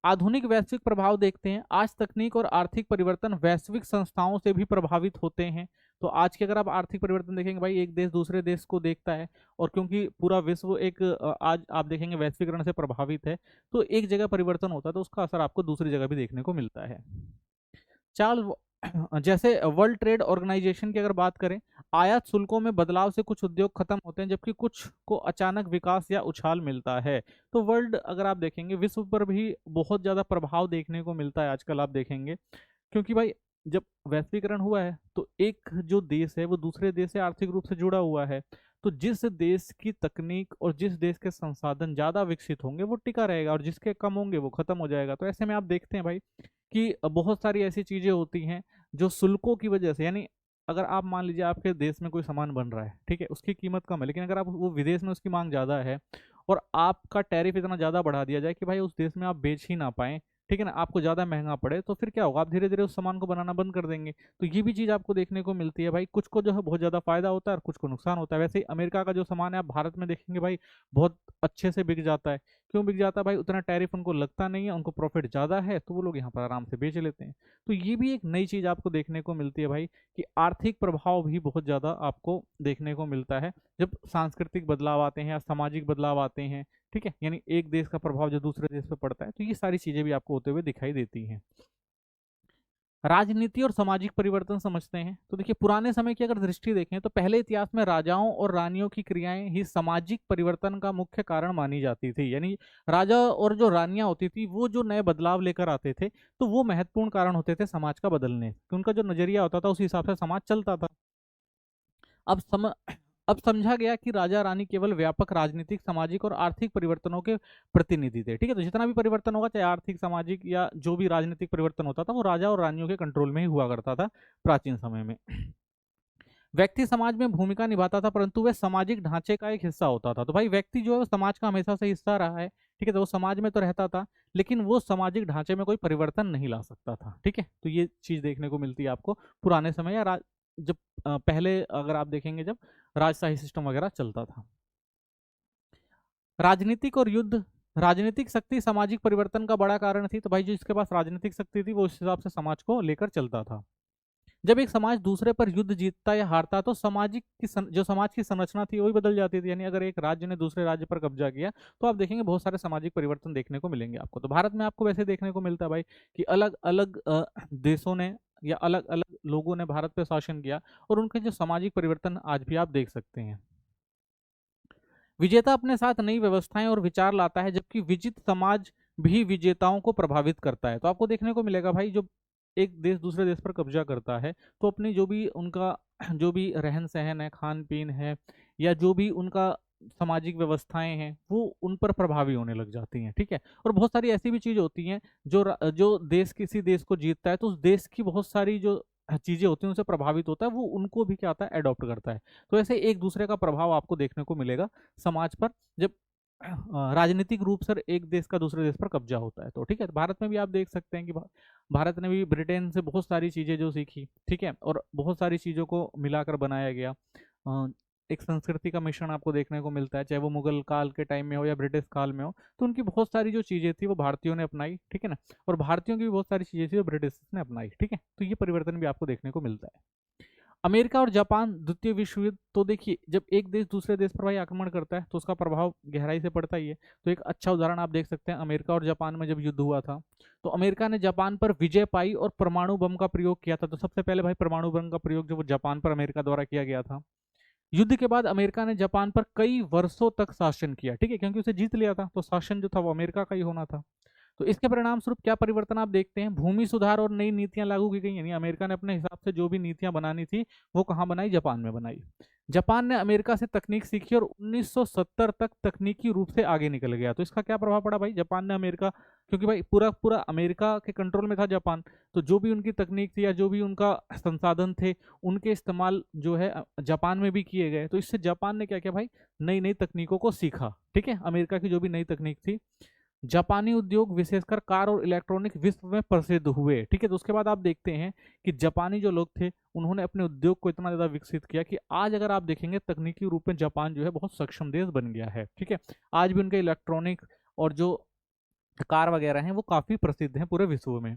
आधुनिक वैश्विक प्रभाव देखते हैं। आज तकनीक और आर्थिक परिवर्तन वैश्विक संस्थाओं से भी प्रभावित होते हैं। तो आज के अगर आप आर्थिक परिवर्तन देखेंगे भाई, एक देश दूसरे देश को देखता है, और क्योंकि पूरा विश्व एक आज आप देखेंगे वैश्वीकरण से प्रभावित है, तो एक जगह परिवर्तन होता है तो उसका असर आपको दूसरी जगह भी देखने को मिलता है। चार्ल्स जैसे वर्ल्ड ट्रेड ऑर्गेनाइजेशन की अगर बात करें, आयात शुल्कों में बदलाव से कुछ उद्योग खत्म होते हैं, जबकि कुछ को अचानक विकास या उछाल मिलता है। तो वर्ल्ड अगर आप देखेंगे विश्व पर भी बहुत ज्यादा प्रभाव देखने को मिलता है आजकल आप देखेंगे, क्योंकि भाई जब वैश्वीकरण हुआ है तो एक जो देश है वो दूसरे देश से आर्थिक रूप से जुड़ा हुआ है। तो जिस देश की तकनीक और जिस देश के संसाधन ज्यादा विकसित होंगे वो टिका रहेगा, और जिसके कम होंगे वो खत्म हो जाएगा। तो ऐसे में आप देखते हैं भाई कि बहुत सारी ऐसी चीजें होती हैं जो शुल्कों की वजह से, यानी अगर आप मान लीजिए आपके देश में कोई सामान बन रहा है, ठीक है, उसकी कीमत कम है, लेकिन अगर आप वो विदेश में उसकी मांग ज्यादा है और आपका टैरिफ इतना ज्यादा बढ़ा दिया जाए कि भाई उस देश में आप बेच ही ना पाए, ठीक है ना, आपको ज्यादा महंगा पड़े, तो फिर क्या होगा, आप धीरे धीरे उस सामान को बनाना बंद कर देंगे। तो ये भी चीज आपको देखने को मिलती है भाई, कुछ को जो है बहुत ज्यादा फायदा होता है और कुछ को नुकसान होता है। वैसे ही अमेरिका का जो सामान है आप भारत में देखेंगे भाई बहुत अच्छे से बिक जाता है। क्यों बिक जाता है भाई, उतना टैरिफ उनको लगता नहीं है, उनको प्रॉफिट ज्यादा है, तो वो लोग यहाँ पर आराम से बेच लेते हैं। तो ये भी एक नई चीज आपको देखने को मिलती है भाई, कि आर्थिक प्रभाव भी बहुत ज्यादा आपको देखने को मिलता है जब सांस्कृतिक बदलाव आते हैं या सामाजिक बदलाव आते हैं, ठीक है, यानी एक देश का प्रभाव जो दूसरे देश पे पड़ता है। तो ये सारी चीजें भी आपको होते हुए दिखाई देती हैं। राजनीति और सामाजिक परिवर्तन समझते हैं। तो देखिए पुराने समय की अगर दृष्टि देखें तो पहले इतिहास में राजाओं और रानियों की क्रियाएं ही सामाजिक परिवर्तन का मुख्य कारण मानी जाती थी, यानी राजा और जो रानियां होती थी वो जो नए बदलाव लेकर आते थे तो वो महत्वपूर्ण कारण होते थे समाज का बदलने, तो उनका जो नजरिया होता था उस हिसाब से समाज चलता था। अब सम अब समझा गया कि राजा रानी केवल व्यापक राजनीतिक, सामाजिक और आर्थिक परिवर्तनों के प्रतिनिधि थे, ठीक है। तो जितना भी परिवर्तन होगा, चाहे आर्थिक, सामाजिक या जो भी राजनीतिक परिवर्तन होता था, वो राजा और रानियों के कंट्रोल में ही हुआ करता था प्राचीन समय में। व्यक्ति समाज में भूमिका निभाता था, परंतु वह सामाजिक ढांचे का एक हिस्सा होता था। तो भाई व्यक्ति जो है वो समाज का हमेशा से हिस्सा रहा है, ठीक है, तो वो समाज में तो रहता था, लेकिन वो सामाजिक ढांचे में कोई परिवर्तन नहीं ला सकता था, ठीक है। तो ये चीज देखने को मिलती है आपको पुराने समय या जब पहले अगर आप देखेंगे जब राजशाही सिस्टम वगैरह चलता था। राजनीतिक और युद्ध। राजनीतिक शक्ति सामाजिक परिवर्तन का बड़ा कारण थी। तो भाई जिसके पास राजनीतिक शक्ति थी वो उस हिसाब से समाज को लेकर चलता था। जब एक समाज दूसरे पर युद्ध जीतता या हारता तो सामाजिक की जो समाज की संरचना थी वही बदल जाती थी, यानी अगर एक राज्य ने दूसरे राज्य पर कब्जा किया तो आप देखेंगे बहुत सारे सामाजिक परिवर्तन देखने को मिलेंगे आपको। तो भारत में आपको वैसे देखने को मिलता है भाई कि अलग अलग देशों ने या अलग अलग लोगों ने भारत पे शासन किया, और उनके जो सामाजिक परिवर्तन आज भी आप देख सकते हैं। विजेता अपने साथ नई व्यवस्थाएं और विचार लाता है, जबकि विजित समाज भी विजेताओं को प्रभावित करता है। तो आपको देखने को मिलेगा भाई, जो एक देश दूसरे देश पर कब्जा करता है, तो अपनी जो भी उनका जो भी रहन सहन है, खान पीन है, या जो भी उनका सामाजिक व्यवस्थाएं हैं, वो उन पर प्रभावी होने लग जाती हैं। ठीक है। और बहुत सारी ऐसी भी चीज होती हैं जो जो देश किसी देश को जीतता है, तो उस देश की बहुत सारी जो चीजें होती हैं उनसे प्रभावित होता है, वो उनको भी क्या आता है, अडॉप्ट करता है। तो ऐसे एक दूसरे का प्रभाव आपको देखने को मिलेगा समाज पर, जब राजनीतिक रूप से एक देश का दूसरे देश पर कब्जा होता है। तो ठीक है, भारत में भी आप देख सकते हैं कि भारत ने भी ब्रिटेन से बहुत सारी चीजें जो सीखी, ठीक है, और बहुत सारी चीजों को मिलाकर बनाया गया। एक संस्कृति का मिश्रण आपको देखने को मिलता है, चाहे वो मुगल काल के टाइम में हो या ब्रिटिश काल में हो। तो उनकी बहुत सारी जो चीजें थी वो भारतीयों ने अपनाई, ठीक है ना, और भारतीयों की भी बहुत सारी चीजें थी जो ब्रिटिश ने अपनाई। ठीक है, तो ये परिवर्तन भी आपको देखने को मिलता है। अमेरिका और जापान द्वितीय विश्व युद्ध, तो देखिए जब एक देश दूसरे देश पर भाई आक्रमण करता है तो उसका प्रभाव गहराई से पड़ता ही है। तो एक अच्छा उदाहरण आप देख सकते हैं, अमेरिका और जापान में जब युद्ध हुआ था, तो अमेरिका ने जापान पर विजय पाई और परमाणु बम का प्रयोग किया था। तो सबसे पहले भाई परमाणु बम का प्रयोग जो वो जापान पर अमेरिका द्वारा किया गया था। युद्ध के बाद अमेरिका ने जापान पर कई वर्षों तक शासन किया, ठीक है, क्योंकि उसे जीत लिया था, तो शासन जो था वो अमेरिका का ही होना था। तो इसके परिणाम स्वरूप क्या परिवर्तन आप देखते हैं, भूमि सुधार और नई नीतियां लागू की गई। यानी अमेरिका ने अपने हिसाब से जो भी नीतियां बनानी थी वो कहाँ बनाई, जापान में बनाई। जापान ने अमेरिका से तकनीक सीखी और 1970 तक तकनीकी रूप से आगे निकल गया। तो इसका क्या प्रभाव पड़ा भाई, जापान ने अमेरिका, क्योंकि भाई पूरा पूरा अमेरिका के कंट्रोल में था जापान, तो जो भी उनकी तकनीक थी या जो भी उनका संसाधन थे, उनके इस्तेमाल जो है जापान में भी किए गए। तो इससे जापान ने क्या किया भाई, नई नई तकनीकों को सीखा। ठीक है, अमेरिका की जो भी नई तकनीक थी, जापानी उद्योग विशेषकर कार और इलेक्ट्रॉनिक विश्व में प्रसिद्ध हुए। ठीक है, तो उसके बाद आप देखते हैं कि जापानी जो लोग थे उन्होंने अपने उद्योग को इतना ज्यादा विकसित किया कि आज अगर आप देखेंगे तकनीकी रूप में जापान जो है बहुत सक्षम देश बन गया है। ठीक है, आज भी उनके इलेक्ट्रॉनिक और जो कार वगैरह हैं वो काफी प्रसिद्ध हैं पूरे विश्व में।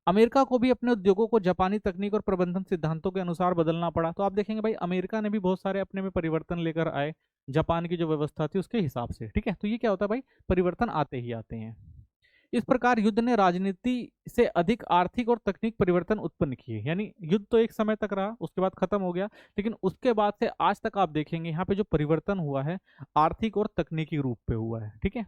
अमेरिका को भी अपने उद्योगों को जापानी तकनीक और प्रबंधन सिद्धांतों के अनुसार बदलना पड़ा। तो आप देखेंगे भाई अमेरिका ने भी बहुत सारे अपने में परिवर्तन लेकर आए, जापान की जो व्यवस्था थी उसके हिसाब से। ठीक है, तो ये क्या होता है भाई, परिवर्तन आते ही आते हैं। इस प्रकार युद्ध ने राजनीति से अधिक आर्थिक और तकनीक परिवर्तन उत्पन्न किए। यानी युद्ध तो एक समय तक रहा, उसके बाद खत्म हो गया, लेकिन उसके बाद से आज तक आप देखेंगे यहाँ पे जो परिवर्तन हुआ है आर्थिक और तकनीकी रूप पे हुआ है। ठीक है,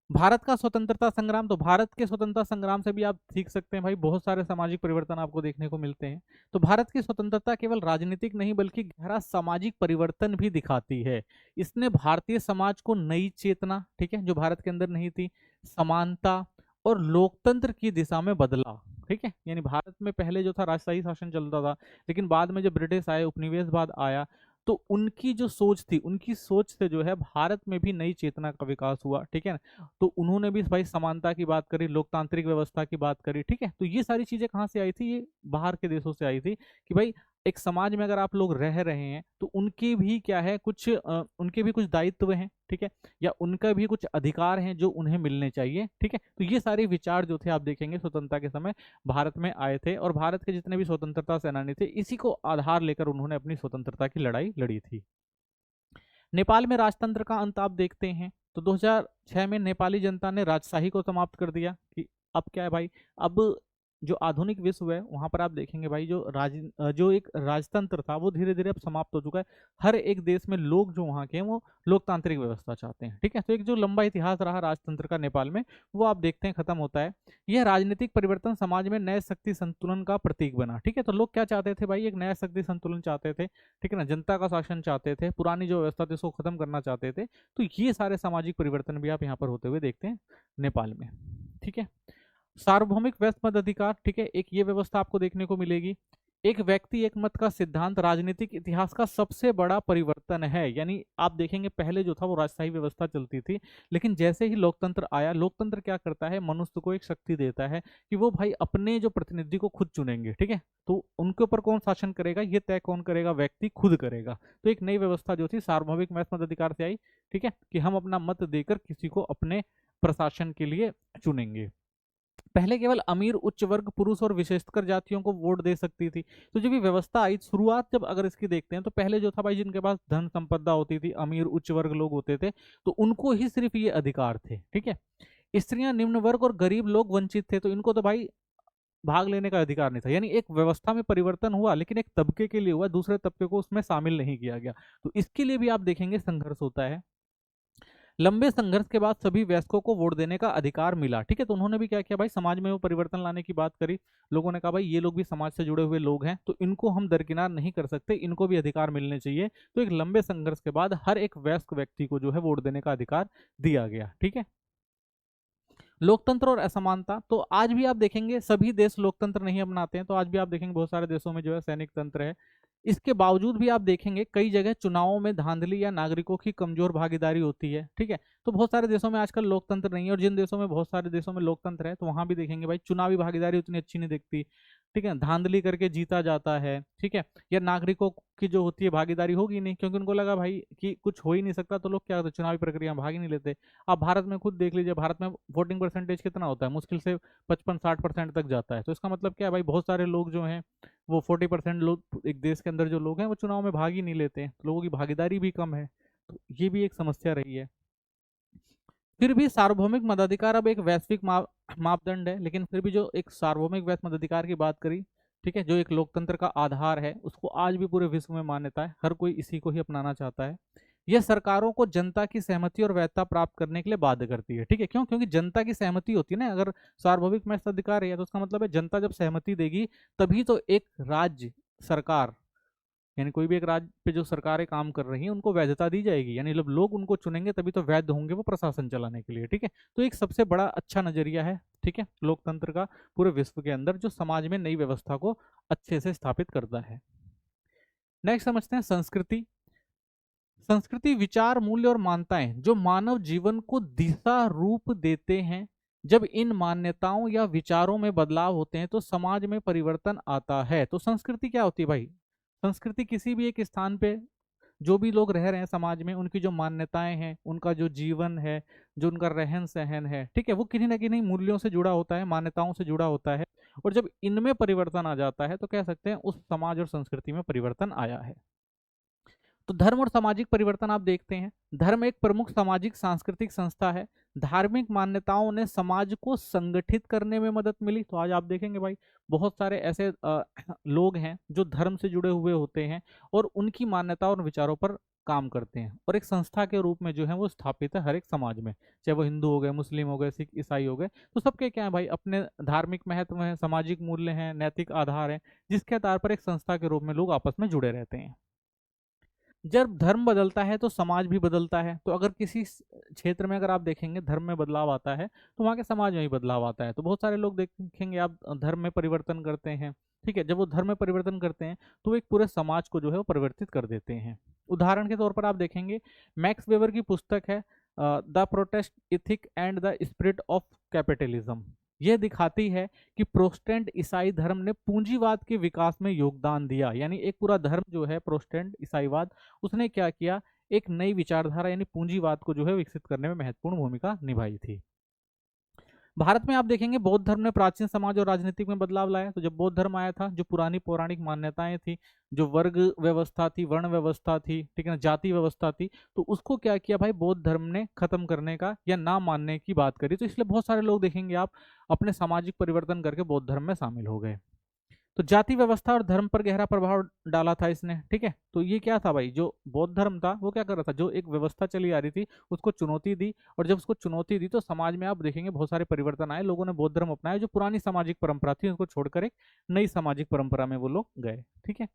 भारत का स्वतंत्रता संग्राम, तो भारत के स्वतंत्रता संग्राम से भी आप सीख सकते हैं भाई, बहुत सारे सामाजिक परिवर्तन आपको देखने को मिलते हैं। तो भारत की स्वतंत्रता केवल राजनीतिक नहीं बल्कि गहरा सामाजिक परिवर्तन भी दिखाती है। इसने भारतीय समाज को नई चेतना, ठीक है, जो भारत के अंदर नहीं थी, समानता और लोकतंत्र की दिशा में बदला। ठीक है, यानी भारत में पहले जो था राजशाही शासन चलता था, लेकिन बाद में जब ब्रिटिश आए, उपनिवेशवाद आया, तो उनकी जो सोच थी, उनकी सोच से जो है भारत में भी नई चेतना का विकास हुआ। ठीक है, तो उन्होंने भी भाई समानता की बात करी, लोकतांत्रिक व्यवस्था की बात करी। ठीक है, तो ये सारी चीजें कहाँ से आई थी, ये बाहर के देशों से आई थी कि भाई एक समाज में अगर आप लोग रह रहे हैं तो उनके भी क्या है, कुछ उनके भी कुछ दायित्व हैं, ठीक है, या उनका भी कुछ अधिकार हैं जो उन्हें मिलने चाहिए। ठीक है, तो ये सारे विचार जो थे आप देखेंगे स्वतंत्रता के समय भारत में आए थे, और भारत के जितने भी स्वतंत्रता सेनानी थे इसी को आधार लेकर उन्होंने अपनी स्वतंत्रता की लड़ाई लड़ी थी। नेपाल में राजतंत्र का अंत आप देखते हैं, तो 2006 में नेपाली जनता ने राजशाही को समाप्त कर दिया कि अब क्या है भाई, अब जो आधुनिक विश्व है वहां पर आप देखेंगे भाई जो एक राजतंत्र था वो धीरे धीरे अब समाप्त हो चुका है। हर एक देश में लोग जो वहाँ के हैं वो लोकतांत्रिक व्यवस्था चाहते हैं। ठीक है, तो एक जो लंबा इतिहास रहा राजतंत्र का नेपाल में, वो आप देखते हैं खत्म होता है। यह राजनीतिक परिवर्तन समाज में नए शक्ति संतुलन का प्रतीक बना। ठीक है, तो लोग क्या चाहते थे भाई, एक नया शक्ति संतुलन चाहते थे, ठीक है ना, जनता का शासन चाहते थे, पुरानी जो व्यवस्था थी उसको खत्म करना चाहते थे। तो ये सारे सामाजिक परिवर्तन भी आप यहाँ पर होते हुए देखते हैं नेपाल में। ठीक है, सार्वभौमिक व्यस्त मत अधिकार, ठीक है, एक ये व्यवस्था आपको देखने को मिलेगी। एक व्यक्ति एक मत का सिद्धांत राजनीतिक इतिहास का सबसे बड़ा परिवर्तन है। यानी आप देखेंगे पहले जो था वो राजशाही व्यवस्था चलती थी, लेकिन जैसे ही लोकतंत्र आया, लोकतंत्र क्या करता है, मनुष्य को एक शक्ति देता है कि वो भाई अपने जो प्रतिनिधि को खुद चुनेंगे। ठीक है, तो उनके ऊपर कौन शासन करेगा ये तय कौन करेगा, व्यक्ति खुद करेगा। तो एक नई व्यवस्था जो थी सार्वभौमिक व्यस्त मत अधिकार से आई। ठीक है, कि हम अपना मत देकर किसी को अपने प्रशासन के लिए चुनेंगे। पहले केवल अमीर उच्च वर्ग पुरुष और विशेषकर जातियों को वोट दे सकती थी। तो जब ये व्यवस्था आई शुरुआत जब अगर इसकी देखते हैं तो पहले जो था भाई जिनके पास धन संपदा होती थी, अमीर उच्च वर्ग लोग होते थे, तो उनको ही सिर्फ ये अधिकार थे। ठीक है, स्त्रियां, निम्न वर्ग और गरीब लोग वंचित थे, तो इनको तो भाई भाग लेने का अधिकार नहीं था। यानी एक व्यवस्था में परिवर्तन हुआ, लेकिन एक तबके के लिए हुआ, दूसरे तबके को उसमें शामिल नहीं किया गया। तो इसके लिए भी आप देखेंगे संघर्ष होता है। लंबे संघर्ष के बाद सभी वयस्कों को वोट देने का अधिकार मिला। ठीक है, तो उन्होंने भी क्या किया भाई, समाज में वो परिवर्तन लाने की बात करी। लोगों ने कहा भाई ये लोग भी समाज से जुड़े हुए लोग हैं, तो इनको हम दरकिनार नहीं कर सकते, इनको भी अधिकार मिलने चाहिए। तो एक लंबे संघर्ष के बाद हर एक वयस्क व्यक्ति को जो है वोट देने का अधिकार दिया गया। ठीक है, लोकतंत्र और असमानता, तो आज भी आप देखेंगे सभी देश लोकतंत्र नहीं अपनाते हैं। तो आज भी आप देखेंगे बहुत सारे देशों में जो है सैनिक तंत्र है। इसके बावजूद भी आप देखेंगे कई जगह चुनावों में धांधली या नागरिकों की कमजोर भागीदारी होती है। ठीक है, तो बहुत सारे देशों में आजकल लोकतंत्र नहीं है, और जिन देशों में बहुत सारे देशों में लोकतंत्र है तो वहां भी देखेंगे भाई चुनावी भागीदारी उतनी अच्छी नहीं दिखती। ठीक है, धांधली करके जीता जाता है। ठीक है, या नागरिकों की जो होती है भागीदारी होगी नहीं, क्योंकि उनको लगा भाई कि कुछ हो ही नहीं सकता, तो लोग क्या करते चुनावी प्रक्रिया में भाग ही नहीं लेते। आप भारत में खुद देख लीजिए, भारत में वोटिंग परसेंटेज कितना होता है, मुश्किल से 55-60% तक जाता है। तो इसका मतलब क्या है भाई, बहुत सारे लोग जो हैं वो 40% लोग एक देश के अंदर जो लोग हैं वो चुनाव में भाग ही नहीं लेते हैं, तो लोगों की भागीदारी भी कम है। तो ये भी एक समस्या रही है। फिर भी सार्वभौमिक मताधिकार अब एक वैश्विक मापदंड है, लेकिन फिर भी जो एक सार्वभौमिक वैश्विक मताधिकार की बात करी, ठीक है, जो एक लोकतंत्र का आधार है, उसको आज भी पूरे विश्व में मान्यता है। हर कोई इसी को ही अपनाना चाहता है। यह सरकारों को जनता की सहमति और वैधता प्राप्त करने के लिए बाध्य करती है। ठीक है, क्यों? क्योंकि जनता की सहमति होती है ना, अगर सार्वभौमिक मताधिकार है तो उसका मतलब है जनता जब सहमति देगी तभी तो एक राज्य सरकार, यानी कोई भी एक राज्य पे जो सरकारें काम कर रही हैं उनको वैधता दी जाएगी। यानी जब लोग उनको चुनेंगे तभी तो वैध होंगे वो प्रशासन चलाने के लिए। ठीक है, तो एक सबसे बड़ा अच्छा नजरिया है, ठीक है, लोकतंत्र का पूरे विश्व के अंदर, जो समाज में नई व्यवस्था को अच्छे से स्थापित करता है। नेक्स्ट समझते हैं संस्कृति। संस्कृति विचार, मूल्य और मान्यताएं जो मानव जीवन को दिशा रूप देते हैं। जब इन मान्यताओं या विचारों में बदलाव होते हैं तो समाज में परिवर्तन आता है। तो संस्कृति क्या होती है भाई? संस्कृति किसी भी एक स्थान पे जो भी लोग रह रहे हैं समाज में, उनकी जो मान्यताएं हैं, उनका जो जीवन है, जो उनका रहन सहन है, ठीक है, वो किन्हीं ना किन्हीं मूल्यों से जुड़ा होता है, मान्यताओं से जुड़ा होता है। और जब इनमें परिवर्तन आ जाता है तो कह सकते हैं उस समाज और संस्कृति में परिवर्तन आया है। तो धर्म और सामाजिक परिवर्तन आप देखते हैं। धर्म एक प्रमुख सामाजिक सांस्कृतिक संस्था है। धार्मिक मान्यताओं ने समाज को संगठित करने में मदद मिली। तो आज आप देखेंगे भाई बहुत सारे ऐसे लोग हैं जो धर्म से जुड़े हुए होते हैं और उनकी मान्यताओं और विचारों पर काम करते हैं, और एक संस्था के रूप में जो है वो स्थापित है हर एक समाज में, चाहे वो हिंदू हो गए, मुस्लिम हो गए, सिख ईसाई हो गए। तो सबके क्या है भाई, अपने धार्मिक महत्व है, सामाजिक मूल्य हैं, नैतिक आधार है, जिसके आधार पर एक संस्था के रूप में लोग आपस में जुड़े रहते हैं। जब धर्म बदलता है तो समाज भी बदलता है। तो अगर किसी क्षेत्र में अगर आप देखेंगे धर्म में बदलाव आता है तो वहाँ के समाज में भी बदलाव आता है। तो बहुत सारे लोग देखेंगे आप धर्म में परिवर्तन करते हैं। ठीक है, जब वो धर्म में परिवर्तन करते हैं तो वो एक पूरे समाज को जो है वो परिवर्तित कर देते हैं। उदाहरण के तौर पर आप देखेंगे मैक्स वेबर की पुस्तक है the protest ethic and the spirit of capitalism. यह दिखाती है कि प्रोटेस्टेंट ईसाई धर्म ने पूंजीवाद के विकास में योगदान दिया। यानी एक पूरा धर्म जो है प्रोटेस्टेंट ईसाईवाद, उसने क्या किया, एक नई विचारधारा यानी पूंजीवाद को जो है विकसित करने में महत्वपूर्ण भूमिका निभाई थी। भारत में आप देखेंगे बौद्ध धर्म ने प्राचीन समाज और राजनीतिक में बदलाव लाया। तो जब बौद्ध धर्म आया था, जो पुरानी पौराणिक मान्यताएं थी, जो वर्ग व्यवस्था थी, वर्ण व्यवस्था थी, ठीक है ना, जाति व्यवस्था थी, तो उसको क्या किया भाई, बौद्ध धर्म ने खत्म करने का या ना मानने की बात करी। तो इसलिए बहुत सारे लोग देखेंगे आप अपने सामाजिक परिवर्तन करके बौद्ध धर्म में शामिल हो गए। तो जाति व्यवस्था और धर्म पर गहरा प्रभाव डाला था इसने। ठीक है, तो ये क्या था भाई, जो बौद्ध धर्म था वो क्या कर रहा था, जो एक व्यवस्था चली आ रही थी उसको चुनौती दी, और जब उसको चुनौती दी तो समाज में आप देखेंगे बहुत सारे परिवर्तन आए, लोगों ने बौद्ध धर्म अपनाया, जो पुरानी सामाजिक परंपरा थी उसको छोड़कर एक नई सामाजिक परंपरा में वो लोग गए। ठीक है,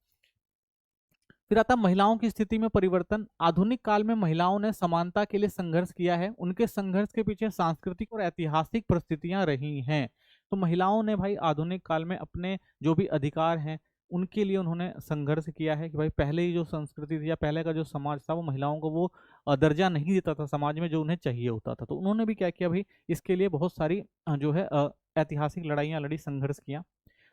फिर आता महिलाओं की स्थिति में परिवर्तन। आधुनिक काल में महिलाओं ने समानता के लिए संघर्ष किया है। उनके संघर्ष के पीछे सांस्कृतिक और ऐतिहासिक परिस्थितियां रही हैं। तो महिलाओं ने भाई आधुनिक काल में अपने जो भी अधिकार हैं उनके लिए उन्होंने संघर्ष किया है। कि भाई पहले ही जो संस्कृति थी या पहले का जो समाज था वो महिलाओं को वो दर्जा नहीं देता था समाज में जो उन्हें चाहिए होता था। तो उन्होंने भी क्या किया भाई, इसके लिए बहुत सारी जो है ऐतिहासिक लड़ाइयाँ लड़ी, संघर्ष किया।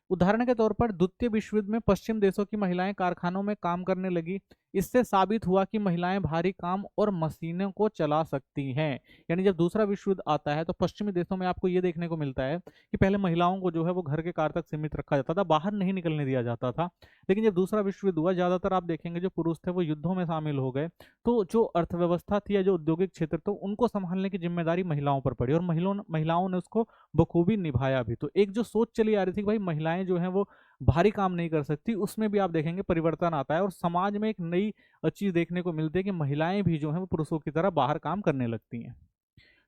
उदाहरण के तौर पर द्वितीय विश्व युद्ध में पश्चिम देशों की महिलाएं कारखानों में काम करने लगी। इससे साबित हुआ कि महिलाएं भारी काम और मशीनों को चला सकती हैं। यानी जब दूसरा विश्व युद्ध आता है तो पश्चिमी देशों में आपको ये देखने को मिलता है कि पहले महिलाओं को जो है वो घर के कार्य तक सीमित रखा जाता था, बाहर नहीं निकलने दिया जाता था। लेकिन जब दूसरा विश्व युद्ध हुआ, ज्यादातर आप देखेंगे जो पुरुष थे वो युद्धों में शामिल हो गए, तो जो अर्थव्यवस्था थी या जो औद्योगिक क्षेत्र था उनको संभालने की जिम्मेदारी महिलाओं पर पड़ी, और महिलाओं ने उसको बखूबी निभाया भी। तो एक जो सोच चली आ रही थी कि भाई महिलाएं जो हैं वो भारी काम नहीं कर सकती, उसमें भी आप देखेंगे परिवर्तन आता है और समाज में एक नई चीज देखने को मिलती है कि महिलाएं भी जो है वो पुरुषों की तरह बाहर काम करने लगती हैं।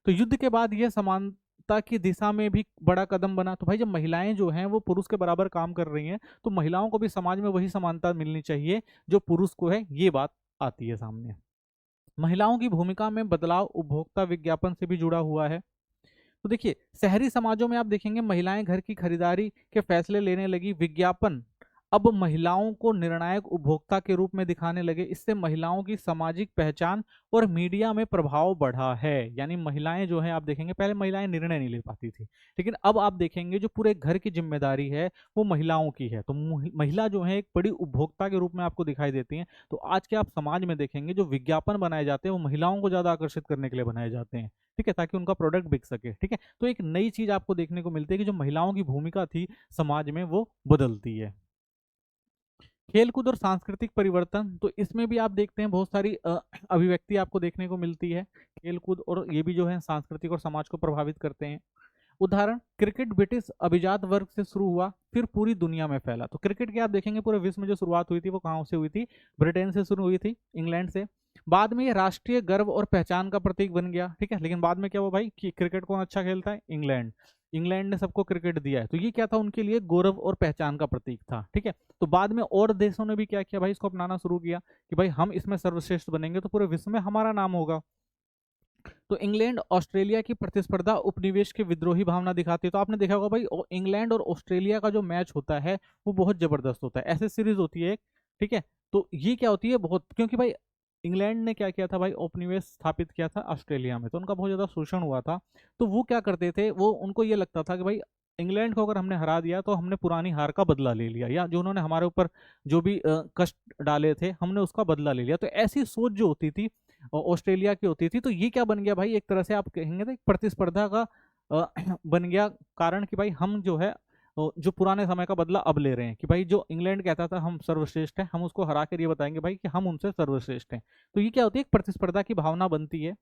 तो युद्ध के बाद यह समानता की दिशा में भी बड़ा कदम बना। तो भाई जब महिलाएं जो हैं वो पुरुष के बराबर काम कर रही हैं तो महिलाओं को भी समाज में वही समानता मिलनी चाहिए जो पुरुष को है, ये बात आती है सामने। महिलाओं की भूमिका में बदलाव उपभोक्ता विज्ञापन से भी जुड़ा हुआ है। तो देखिए शहरी समाजों में आप देखेंगे महिलाएं घर की खरीदारी के फैसले लेने लगी, विज्ञापन अब महिलाओं को निर्णायक उपभोक्ता के रूप में दिखाने लगे। इससे महिलाओं की सामाजिक पहचान और मीडिया में प्रभाव बढ़ा है। यानी महिलाएं जो है आप देखेंगे पहले महिलाएं निर्णय नहीं ले पाती थी, लेकिन अब आप देखेंगे जो पूरे घर की जिम्मेदारी है वो महिलाओं की है। तो महिला जो है एक बड़ी उपभोक्ता के रूप में आपको दिखाई देती है। तो आज के आप समाज में देखेंगे जो विज्ञापन बनाए जाते हैं वो महिलाओं को ज्यादा आकर्षित करने के लिए बनाए जाते हैं, ठीक है, ताकि उनका प्रोडक्ट बिक सके। ठीक है, तो एक नई चीज आपको देखने को मिलती है कि जो महिलाओं की भूमिका थी समाज में वो बदलती है। खेलकूद और सांस्कृतिक परिवर्तन, तो इसमें भी आप देखते हैं बहुत सारी अभिव्यक्ति आपको देखने को मिलती है। खेलकूद और ये भी जो है सांस्कृतिक और समाज को प्रभावित करते हैं। उदाहरण, क्रिकेट ब्रिटिश अभिजात वर्ग से शुरू हुआ फिर पूरी दुनिया में फैला। तो क्रिकेट की आप देखेंगे पूरे विश्व में जो शुरुआत हुई थी वो कहाँ से हुई थी? ब्रिटेन से शुरू हुई थी, इंग्लैंड से। बाद में ये राष्ट्रीय गर्व और पहचान का प्रतीक बन गया, ठीक है। लेकिन बाद में क्या हुआ भाई कि क्रिकेट कौन अच्छा खेलता है? इंग्लैंड। इंग्लैंड ने सबको क्रिकेट दिया है, तो ये क्या था उनके लिए? गौरव और पहचान का प्रतीक था, ठीक है। तो बाद में और देशों ने भी क्या किया भाई, इसको अपनाना शुरू किया कि भाई हम इसमें सर्वश्रेष्ठ बनेंगे तो पूरे विश्व में हमारा नाम होगा। तो इंग्लैंड ऑस्ट्रेलिया की प्रतिस्पर्धा उपनिवेश की विद्रोही भावना दिखाती है। तो आपने देखा होगा भाई इंग्लैंड और ऑस्ट्रेलिया का जो मैच होता है वो बहुत जबरदस्त होता है, ऐसे सीरीज होती है एक, ठीक है। तो ये क्या होती है बहुत, क्योंकि भाई इंग्लैंड ने क्या किया था भाई, उपनिवेश स्थापित किया था ऑस्ट्रेलिया में, तो उनका बहुत ज्यादा शोषण हुआ था। तो वो क्या करते थे, वो उनको ये लगता था कि भाई इंग्लैंड को अगर हमने हरा दिया तो हमने पुरानी हार का बदला ले लिया, या जो उन्होंने हमारे ऊपर जो भी कष्ट डाले थे हमने उसका बदला ले लिया। तो ऐसी सोच जो होती थी ऑस्ट्रेलिया की होती थी। तो ये क्या बन गया भाई, एक तरह से आप कहेंगे तो एक प्रतिस्पर्धा का बन गया कारण कि भाई हम जो है जो पुराने समय का बदला अब ले रहे हैं कि भाई जो इंग्लैंड कहता था हम सर्वश्रेष्ठ हैं, हम उसको हरा कर ये बताएंगे भाई कि हम उनसे सर्वश्रेष्ठ हैं। तो ये क्या होती है, एक प्रतिस्पर्धा की भावना बनती है।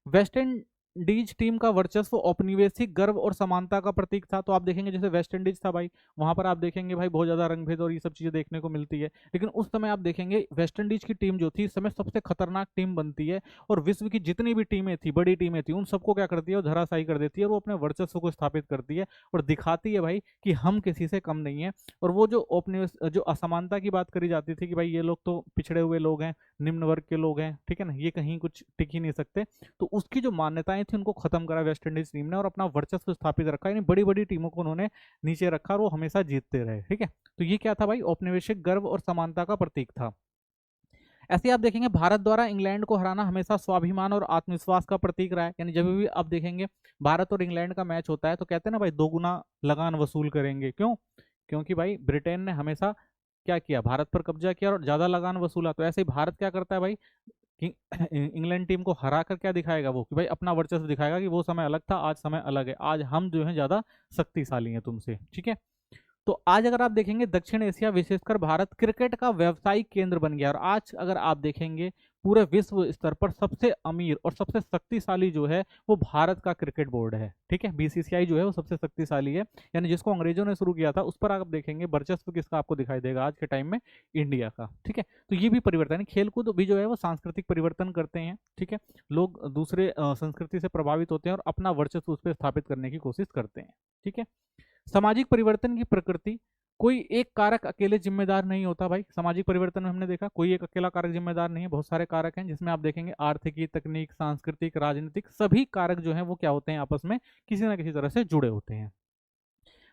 वेस्ट इंडीज टीम का वर्चस्व औपनिवेशिक गर्व और समानता का प्रतीक था। तो आप देखेंगे जैसे वेस्ट इंडीज था भाई, वहां पर आप देखेंगे भाई बहुत ज्यादा रंगभेद और ये सब चीजें देखने को मिलती है। लेकिन उस समय आप देखेंगे वेस्ट इंडीज की टीम जो थी इस समय सबसे खतरनाक टीम बनती है, और विश्व की जितनी भी टीमें थी, बड़ी टीमें थी, उन सबको क्या करती है, वो धराशायी कर देती है, और वो अपने वर्चस्व को स्थापित करती है और दिखाती है भाई कि हम किसी से कम नहीं है। और वो जो औपनिवेश जो असमानता की बात करी जाती थी कि भाई ये लोग तो पिछड़े हुए लोग हैं, निम्न वर्ग के लोग हैं, ठीक है ना, ये कहीं कुछ टिक ही नहीं सकते, तो उसकी जो मान्यताएं थी उनको खत्म करा वेस्ट इंडीज टीम ने और अपना वर्चस्व स्थापित रखा। यानी बड़ी बड़ी टीमों को उन्होंने नीचे रखा और वो हमेशा जीतते रहे, ठीक है। तो ये क्या था भाई, औपनिवेशिक गर्व और समानता का प्रतीक था। ऐसे आप देखेंगे भारत द्वारा इंग्लैंड को हराना हमेशा स्वाभिमान और आत्मविश्वास का प्रतीक रहा है। यानी जब भी आप देखेंगे भारत और इंग्लैंड का मैच होता है तो कहते हैं ना भाई दोगुना लगान वसूल करेंगे, क्यों? क्योंकि भाई ब्रिटेन ने हमेशा क्या किया, भारत पर कब्जा किया और ज्यादा लगान वसूला। तो ऐसे ही भारत क्या करता है भाई कि इंग्लैंड टीम को हरा कर क्या दिखाएगा वो, कि भाई अपना वर्चस्व दिखाएगा कि वो समय अलग था, आज समय अलग है, आज हम जो है ज्यादा शक्तिशाली हैं तुमसे, ठीक है। तो आज अगर आप देखेंगे दक्षिण एशिया विशेषकर भारत क्रिकेट का व्यावसायिक केंद्र बन गया, और आज अगर आप देखेंगे पूरे विश्व स्तर पर सबसे अमीर और सबसे शक्तिशाली जो है वो भारत का क्रिकेट बोर्ड है, ठीक है। बीसीसीआई जो है वो सबसे शक्तिशाली है, यानी जिसको अंग्रेजों ने शुरू किया था उस पर आप देखेंगे वर्चस्व किसका आपको दिखाई देगा आज के टाइम में, इंडिया का, ठीक है। तो ये भी परिवर्तन है, खेलकूद भी जो है वो सांस्कृतिक परिवर्तन करते हैं, ठीक है। लोग दूसरे संस्कृति से प्रभावित होते हैं और अपना वर्चस्व उस पर स्थापित करने की कोशिश करते हैं, ठीक है। सामाजिक परिवर्तन की प्रकृति, कोई एक कारक अकेले जिम्मेदार नहीं होता भाई। सामाजिक परिवर्तन में हमने देखा कोई एक अकेला कारक जिम्मेदार नहीं है, बहुत सारे कारक हैं, जिसमें आप देखेंगे आर्थिकी, तकनीक, सांस्कृतिक, राजनीतिक, सभी कारक जो हैं वो क्या होते हैं, आपस में किसी ना किसी तरह से जुड़े होते हैं।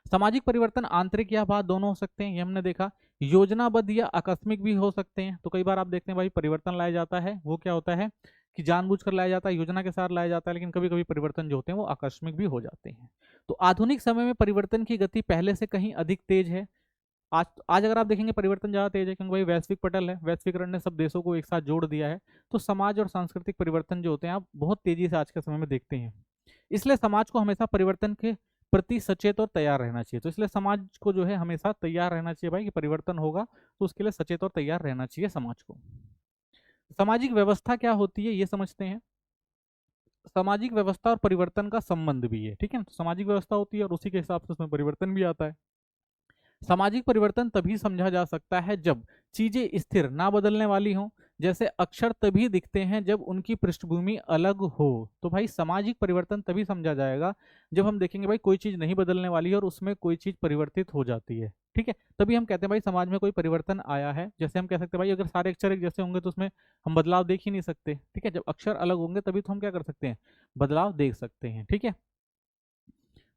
सामाजिक परिवर्तन आंतरिक या बाहर दोनों हो सकते हैं, ये हमने देखा। योजनाबद्ध या आकस्मिक भी हो सकते हैं। तो कई बार आप देखते हैं भाई परिवर्तन लाया जाता है वो क्या होता है कि जानबूझकर लाया जाता है, योजना के साथ लाया जाता है, लेकिन कभी कभी परिवर्तन जो होते हैं वो आकस्मिक भी हो जाते हैं। तो आधुनिक समय में परिवर्तन की गति पहले से कहीं अधिक तेज है। आज अगर आप देखेंगे परिवर्तन ज़्यादा तेज है, क्योंकि भाई वैश्विक पटल है, वैश्वीकरण ने सब देशों को एक साथ जोड़ दिया है। तो समाज और सांस्कृतिक परिवर्तन जो होते हैं आप बहुत तेजी से आज के समय में देखते हैं। इसलिए समाज को हमेशा परिवर्तन के प्रति सचेत और तैयार रहना चाहिए। तो इसलिए समाज को जो है हमेशा तैयार रहना चाहिए भाई कि परिवर्तन होगा, तो उसके लिए सचेत और तैयार रहना चाहिए समाज को। सामाजिक व्यवस्था क्या होती है ये समझते हैं। सामाजिक व्यवस्था और परिवर्तन का संबंध भी है, ठीक है। तो सामाजिक व्यवस्था होती है और उसी के हिसाब से उसमें परिवर्तन भी आता है। सामाजिक परिवर्तन तभी समझा जा सकता है जब चीजें स्थिर ना बदलने वाली हों। जैसे अक्षर तभी दिखते हैं जब उनकी पृष्ठभूमि अलग हो। तो भाई सामाजिक परिवर्तन तभी समझा जाएगा जब हम देखेंगे भाई कोई चीज नहीं बदलने वाली है और उसमें कोई चीज परिवर्तित हो जाती है, ठीक है। तभी हम कहते हैं भाई समाज में कोई परिवर्तन आया है। जैसे हम कह सकते हैं भाई अगर सारे अक्षर एक जैसे होंगे तो उसमें हम बदलाव देख ही नहीं सकते, ठीक है। जब अक्षर अलग होंगे तभी तो हम क्या कर सकते हैं, बदलाव देख सकते हैं, ठीक है।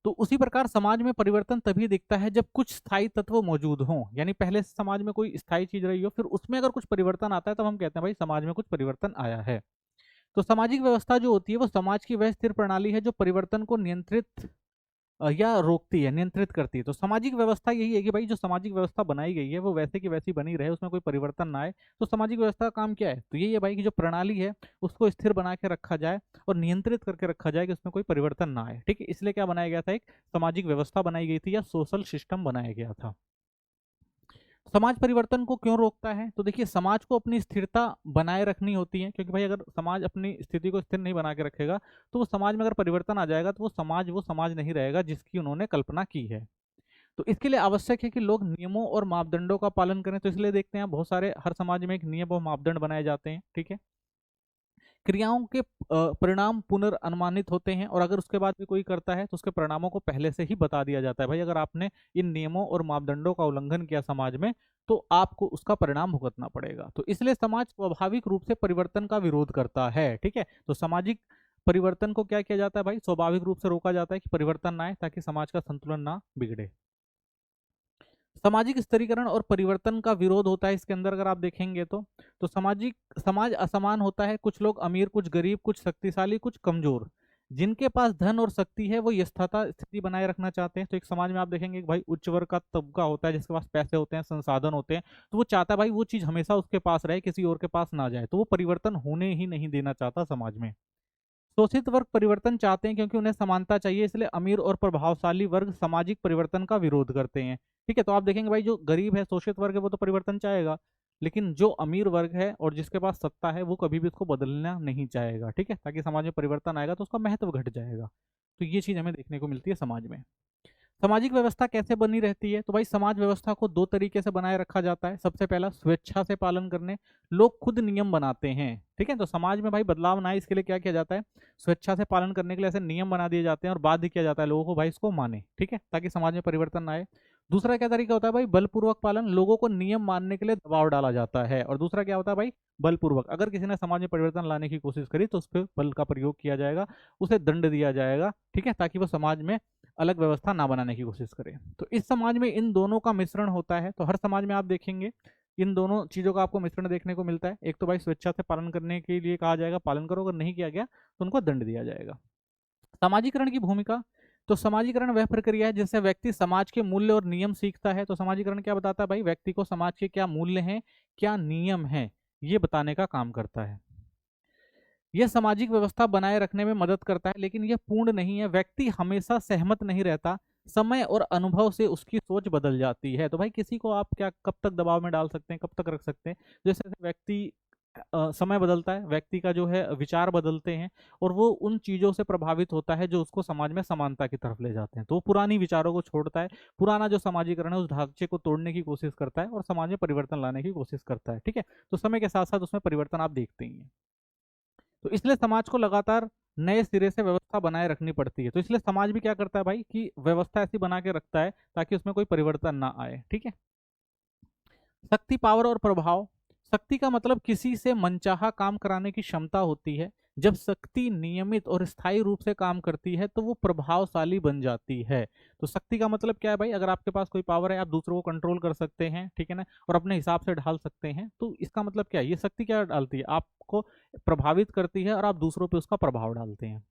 तो उसी प्रकार समाज में परिवर्तन तभी दिखता है जब कुछ स्थायी तत्व मौजूद हों। यानी पहले से समाज में कोई स्थायी चीज रही हो, फिर उसमें अगर कुछ परिवर्तन आता है तब हम कहते हैं भाई समाज में कुछ परिवर्तन आया है। तो सामाजिक व्यवस्था जो होती है वो समाज की वह स्थिर प्रणाली है जो परिवर्तन को नियंत्रित या रोकती है, नियंत्रित करती है। तो सामाजिक व्यवस्था यही है कि भाई जो सामाजिक व्यवस्था बनाई गई है वो वैसे की वैसी बनी रहे, उसमें कोई परिवर्तन ना आए। तो सामाजिक व्यवस्था का काम क्या है, तो यही है भाई कि जो प्रणाली है उसको स्थिर बना के रखा जाए और नियंत्रित करके रखा जाए कि उसमें कोई परिवर्तन ना आए, ठीक है। इसलिए क्या बनाया गया था, एक सामाजिक व्यवस्था बनाई गई थी या सोशल सिस्टम बनाया गया था। समाज परिवर्तन को क्यों रोकता है, तो देखिए समाज को अपनी स्थिरता बनाए रखनी होती है, क्योंकि भाई अगर समाज अपनी स्थिति को स्थिर नहीं बना के रखेगा तो वो समाज में अगर परिवर्तन आ जाएगा तो वो समाज नहीं रहेगा जिसकी उन्होंने कल्पना की है। तो इसके लिए आवश्यक है कि लोग नियमों और मापदंडों का पालन करें। तो इसलिए देखते हैं बहुत सारे हर समाज में एक नियम और मापदंड बनाए जाते हैं, ठीक है। क्रियाओं के परिणाम पुनर्अनुमानित होते हैं और अगर उसके बाद भी कोई करता है तो उसके परिणामों को पहले से ही बता दिया जाता है। भाई अगर आपने इन नियमों और मापदंडों का उल्लंघन किया समाज में तो आपको उसका परिणाम भुगतना पड़ेगा। तो इसलिए समाज स्वाभाविक रूप से परिवर्तन का विरोध करता है, ठीक है। तो सामाजिक परिवर्तन को क्या किया जाता है भाई, स्वाभाविक रूप से रोका जाता है कि परिवर्तन ना आए ताकि समाज का संतुलन ना बिगड़े। सामाजिक स्तरीकरण और परिवर्तन का विरोध होता है इसके अंदर अगर आप देखेंगे तो समाज असमान होता है। कुछ लोग अमीर, कुछ गरीब, कुछ शक्तिशाली, कुछ कमजोर। जिनके पास धन और शक्ति है वो यथाथा स्थिति बनाए रखना चाहते हैं। तो एक समाज में आप देखेंगे कि भाई उच्च वर्ग का तबका होता है जिसके पास पैसे होते हैं, संसाधन होते हैं, तो वो चाहता है भाई वो चीज हमेशा उसके पास रहे, किसी और के पास ना जाए। तो वो परिवर्तन होने ही नहीं देना चाहता समाज में। शोषित वर्ग परिवर्तन चाहते हैं क्योंकि उन्हें समानता चाहिए, इसलिए अमीर और प्रभावशाली वर्ग सामाजिक परिवर्तन का विरोध करते हैं, ठीक है। तो आप देखेंगे भाई जो गरीब है, शोषित वर्ग है, वो तो परिवर्तन चाहेगा, लेकिन जो अमीर वर्ग है और जिसके पास सत्ता है वो कभी भी उसको बदलना नहीं चाहेगा, ठीक है। ताकि समाज में परिवर्तन आएगा तो उसका महत्व घट जाएगा। तो ये चीज हमें देखने को मिलती है समाज में। सामाजिक व्यवस्था कैसे बनी रहती है, तो भाई समाज व्यवस्था को दो तरीके से बनाए रखा जाता है। सबसे पहला स्वेच्छा से पालन करने, लोग खुद नियम बनाते हैं, ठीक है। तो समाज में भाई बदलाव ना आए इसके लिए क्या किया जाता है, स्वेच्छा से पालन करने के लिए ऐसे नियम बना दिए जाते हैं और बाध्य किया जाता है लोगों को भाई इसको माने, ठीक है, ताकि समाज में परिवर्तन ना आए। दूसरा क्या तरीका होता है भाई, बलपूर्वक पालन, लोगों को नियम मानने के लिए दबाव डाला जाता है। और दूसरा क्या होता है भाई, बलपूर्वक, अगर किसी ने समाज में परिवर्तन लाने की कोशिश करी तो उस पर बल का प्रयोग किया जाएगा, उसे दंड दिया जाएगा, ठीक है, ताकि वो समाज में अलग व्यवस्था ना बनाने की कोशिश करें। तो इस समाज में इन दोनों का मिश्रण होता है। तो हर समाज में आप देखेंगे इन दोनों चीजों का आपको मिश्रण देखने को मिलता है। एक तो भाई स्वेच्छा से पालन करने के लिए कहा जाएगा, पालन करो, अगर नहीं किया गया तो उनको दंड दिया जाएगा। समाजीकरण की भूमिका, तो समाजीकरण वह प्रक्रिया है जिससे व्यक्ति समाज के मूल्य और नियम सीखता है। तो समाजीकरण क्या बताता है भाई, व्यक्ति को समाज के क्या मूल्य हैं, क्या नियम हैं, ये बताने का काम करता है। यह सामाजिक व्यवस्था बनाए रखने में मदद करता है, लेकिन यह पूर्ण नहीं है। व्यक्ति हमेशा सहमत नहीं रहता, समय और अनुभव से उसकी सोच बदल जाती है। तो भाई किसी को आप क्या कब तक दबाव में डाल सकते हैं, कब तक रख सकते हैं। जैसे व्यक्ति समय बदलता है, व्यक्ति का जो है विचार बदलते हैं और वो उन चीजों से प्रभावित होता है जो उसको समाज में समानता की तरफ ले जाते हैं। तो वो पुरानी विचारों को छोड़ता है, पुराना जो समाजीकरण है उस ढांचे को तोड़ने की कोशिश करता है और समाज में परिवर्तन लाने की कोशिश करता है, ठीक है। तो समय के साथ साथ उसमें परिवर्तन आप देखते ही हैं। तो इसलिए समाज को लगातार नए सिरे से व्यवस्था बनाए रखनी पड़ती है। तो इसलिए समाज भी क्या करता है भाई कि व्यवस्था ऐसी बना के रखता है ताकि उसमें कोई परिवर्तन ना आए, ठीक है। शक्ति, पावर और प्रभाव, शक्ति का मतलब किसी से मनचाहा काम कराने की क्षमता होती है। जब शक्ति नियमित और स्थायी रूप से काम करती है तो वो प्रभावशाली बन जाती है। तो शक्ति का मतलब क्या है भाई, अगर आपके पास कोई पावर है, आप दूसरों को कंट्रोल कर सकते हैं, ठीक है ना, और अपने हिसाब से ढाल सकते हैं। तो इसका मतलब क्या है, ये शक्ति क्या डालती है, आपको प्रभावित करती है और आप दूसरों पे उसका प्रभाव डालते हैं।